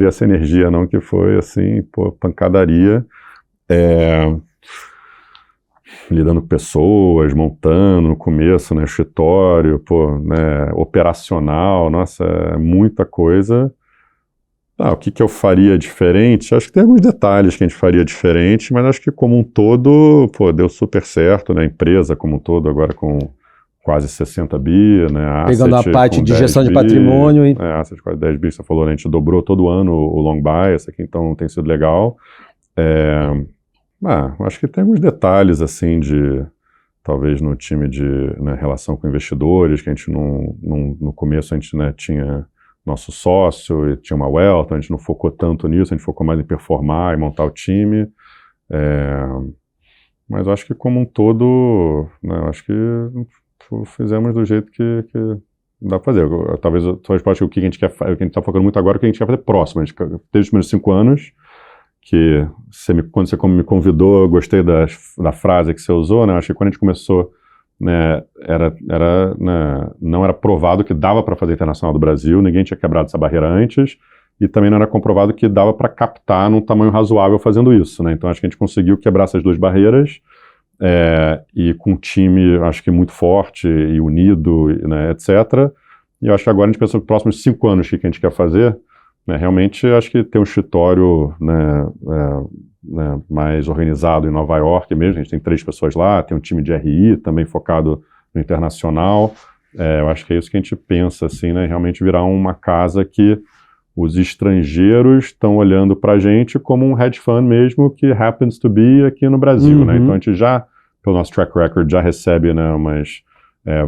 essa energia, não, que foi, assim, pô, pancadaria. Lidando com pessoas, montando no começo, né, escritório, pô, né, operacional, nossa, muita coisa. O que eu faria diferente? Acho que tem alguns detalhes que a gente faria diferente, mas acho que como um todo, pô, deu super certo, né? A empresa como um todo, agora com quase 60 bi, né? Pegando a parte de gestão de patrimônio. Asset quase 10 bi, você falou, né? A gente dobrou todo ano o long bias aqui, então tem sido legal. Acho que tem alguns detalhes, assim, talvez no time de, né, relação com investidores, que a gente no começo a gente, né, tinha nosso sócio e tinha uma wealth, a gente não focou tanto nisso, a gente focou mais em performar e montar o time. Mas eu acho que como um todo, né, acho que fizemos do jeito que dá pra fazer. Talvez pode ser o que a gente quer fazer, o que a gente está focando muito agora, o que a gente quer fazer próximo. A gente teve os primeiros 5 anos, que quando você me convidou, eu gostei da frase que você usou, né? Acho que quando a gente começou, né, né, não era provado que dava para fazer internacional do Brasil, ninguém tinha quebrado essa barreira antes, e também não era comprovado que dava para captar num tamanho razoável fazendo isso, né? Então acho que a gente conseguiu quebrar essas 2 barreiras, e com um time, acho que muito forte e unido, né, etc. E eu acho que agora a gente pensa nos próximos 5 anos o que a gente quer fazer, né? Realmente acho que ter um escritório, né, mais organizado em Nova York mesmo, a gente tem 3 pessoas lá, tem um time de RI também focado no internacional. Eu acho que é isso que a gente pensa, assim, né, realmente virar uma casa que os estrangeiros estão olhando para a gente como um hedge fund mesmo, que happens to be aqui no Brasil, né? Então a gente já, pelo nosso track record, já recebe, né,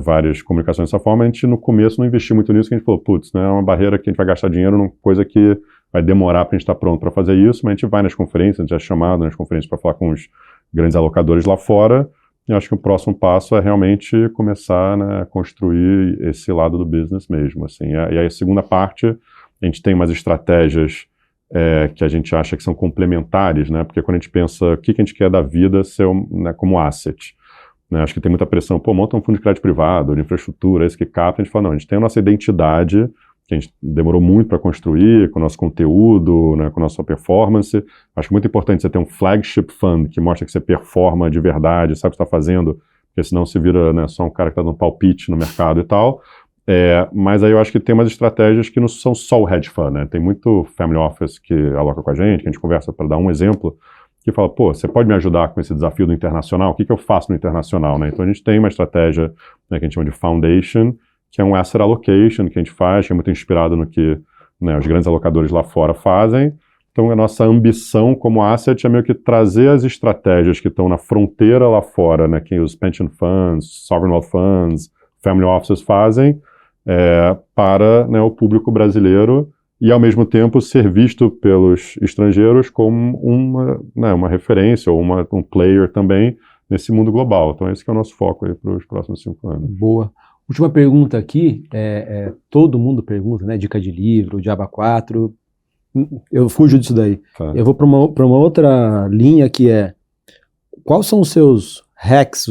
várias comunicações dessa forma. A gente no começo não investiu muito nisso, que a gente falou, putz, né, é uma barreira que a gente vai gastar dinheiro numa coisa que vai demorar para a gente estar pronto para fazer isso, mas a gente vai nas conferências, a gente é chamado nas conferências para falar com os grandes alocadores lá fora. E acho que o próximo passo é realmente começar, né, a construir esse lado do business mesmo. Assim. E aí a segunda parte, a gente tem umas estratégias que a gente acha que são complementares, né? Porque quando a gente pensa o que a gente quer da vida ser, né, como asset, né? Acho que tem muita pressão, monta um fundo de crédito privado, de infraestrutura, esse que capta, a gente fala, não, a gente tem a nossa identidade, que a gente demorou muito para construir, com o nosso conteúdo, né, com a nossa performance. Acho muito importante você ter um flagship fund, que mostra que você performa de verdade, sabe o que está fazendo, porque senão você vira, né, só um cara que está dando palpite no mercado e tal. Mas aí eu acho que tem umas estratégias que não são só o hedge fund, né? Tem muito family office que aloca com a gente conversa para dar um exemplo, que fala, você pode me ajudar com esse desafio do internacional? O que eu faço no internacional, né? Então a gente tem uma estratégia, né, que a gente chama de foundation, que é um asset allocation que a gente faz, que é muito inspirado no que, né, os grandes alocadores lá fora fazem. Então a nossa ambição como asset é meio que trazer as estratégias que estão na fronteira lá fora, né, que os pension funds, sovereign wealth funds, family offices fazem, para, né, o público brasileiro e, ao mesmo tempo, ser visto pelos estrangeiros como uma referência ou um player também nesse mundo global. Então, esse que é o nosso foco aí para os próximos 5 anos. Boa. Última pergunta aqui, todo mundo pergunta, né? Dica de livro, Java 4. Eu fujo disso daí. Tá. Eu vou para uma outra linha que é, quais são os seus hacks,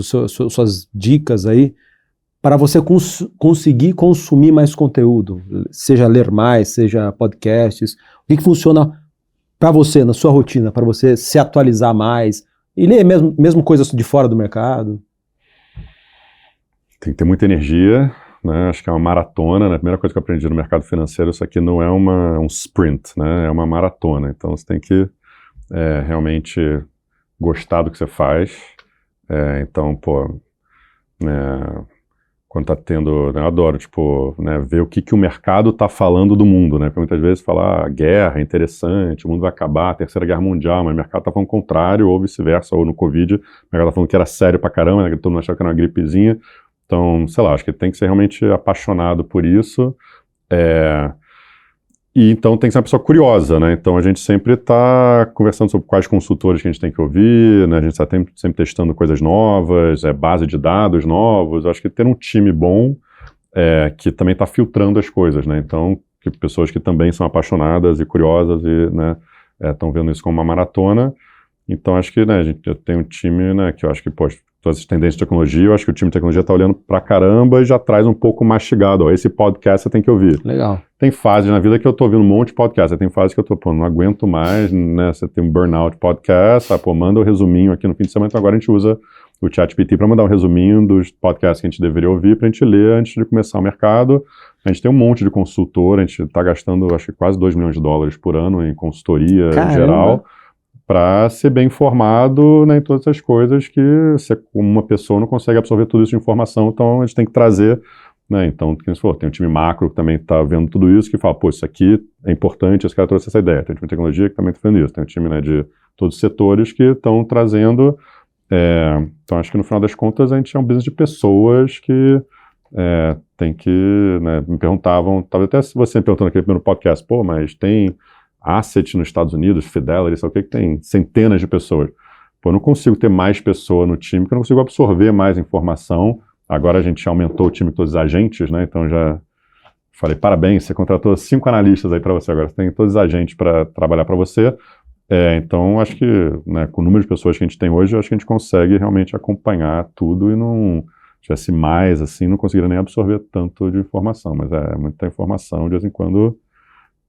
suas dicas aí, para você conseguir consumir mais conteúdo, seja ler mais, seja podcasts, o que funciona para você, na sua rotina, para você se atualizar mais e ler mesmo coisas de fora do mercado? Tem que ter muita energia, né? Acho que é uma maratona, né? A primeira coisa que eu aprendi no mercado financeiro, isso aqui não é um sprint, né? É uma maratona, então você tem que realmente gostar do que você faz, então, né, quando tá tendo, né, eu adoro, né, ver o que o mercado tá falando do mundo, né, porque muitas vezes falar guerra é interessante, o mundo vai acabar, a terceira guerra mundial, mas o mercado tá falando o contrário, ou vice-versa, ou no Covid, o mercado tá falando que era sério pra caramba, né, que todo mundo achava que era uma gripezinha, então, sei lá, acho que tem que ser realmente apaixonado por isso, e então tem que ser uma pessoa curiosa, né? Então a gente sempre está conversando sobre quais consultores que a gente tem que ouvir, né? A gente está sempre testando coisas novas, base de dados novos. Acho que ter um time bom que também está filtrando as coisas, né? Então, pessoas que também são apaixonadas e curiosas e, né, estão vendo isso como uma maratona. Então acho que, né, eu tenho um time, né, que eu acho que, todas as tendências de tecnologia, eu acho que o time de tecnologia está olhando pra caramba e já traz um pouco mastigado. Ó, esse podcast você tem que ouvir. Legal. Tem fases na vida que eu tô ouvindo um monte de podcast, tem fases que eu tô, não aguento mais, né, você tem um burnout podcast, manda o resuminho aqui no fim de semana, então agora a gente usa o ChatGPT para mandar um resuminho dos podcasts que a gente deveria ouvir pra gente ler antes de começar o mercado. A gente tem um monte de consultor, a gente tá gastando, acho que quase $2 milhões por ano em consultoria geral, para ser bem informado, né, em todas as coisas que você, como uma pessoa, não consegue absorver tudo isso de informação, então a gente tem que trazer, né, então, como você falou, tem um time macro que também está vendo tudo isso, que fala, isso aqui é importante, esse cara trouxe essa ideia, tem um time de tecnologia que também está vendo isso, tem um time, né, de todos os setores que estão trazendo, então acho que no final das contas a gente é um business de pessoas que tem que, né, me perguntavam, talvez até se você me perguntando naquele primeiro podcast, mas tem asset nos Estados Unidos, Fidelity, sabe o que tem centenas de pessoas. Eu não consigo ter mais pessoa no time, porque eu não consigo absorver mais informação. Agora a gente aumentou o time de todos os agentes, né? Então já falei, parabéns, você contratou 5 analistas aí para você agora, você tem todos os agentes para trabalhar para você. Então acho que, né, com o número de pessoas que a gente tem hoje, acho que a gente consegue realmente acompanhar tudo e não tivesse mais, assim, não conseguiria nem absorver tanto de informação, mas muita informação, de vez em quando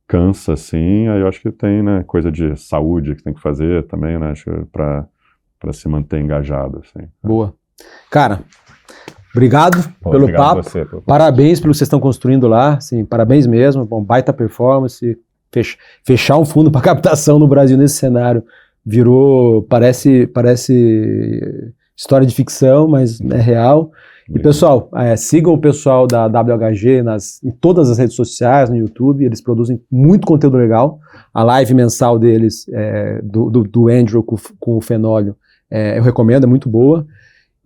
cansa, assim, aí eu acho que tem, né, coisa de saúde que tem que fazer também, né, acho que para se manter engajado, assim. Boa. Cara, obrigado pelo obrigado papo, você, parabéns pelo que vocês estão construindo lá, assim, parabéns mesmo, bom, baita performance, fechar um fundo para captação no Brasil nesse cenário parece história de ficção, mas é real. E pessoal, sigam o pessoal da WHG em todas as redes sociais, no YouTube, eles produzem muito conteúdo legal. A live mensal deles, do Andrew com o Fenólio, eu recomendo, é muito boa.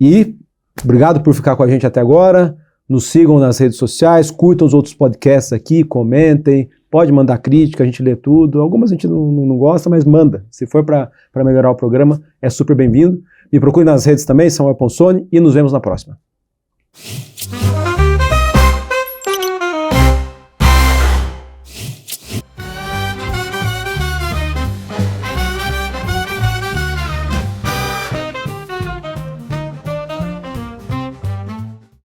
E obrigado por ficar com a gente até agora. Nos sigam nas redes sociais, curtam os outros podcasts aqui, comentem, pode mandar crítica, a gente lê tudo. Algumas a gente não gosta, mas manda. Se for para melhorar o programa, é super bem-vindo. Me procure nas redes também, Samuel Ponsoni, e nos vemos na próxima.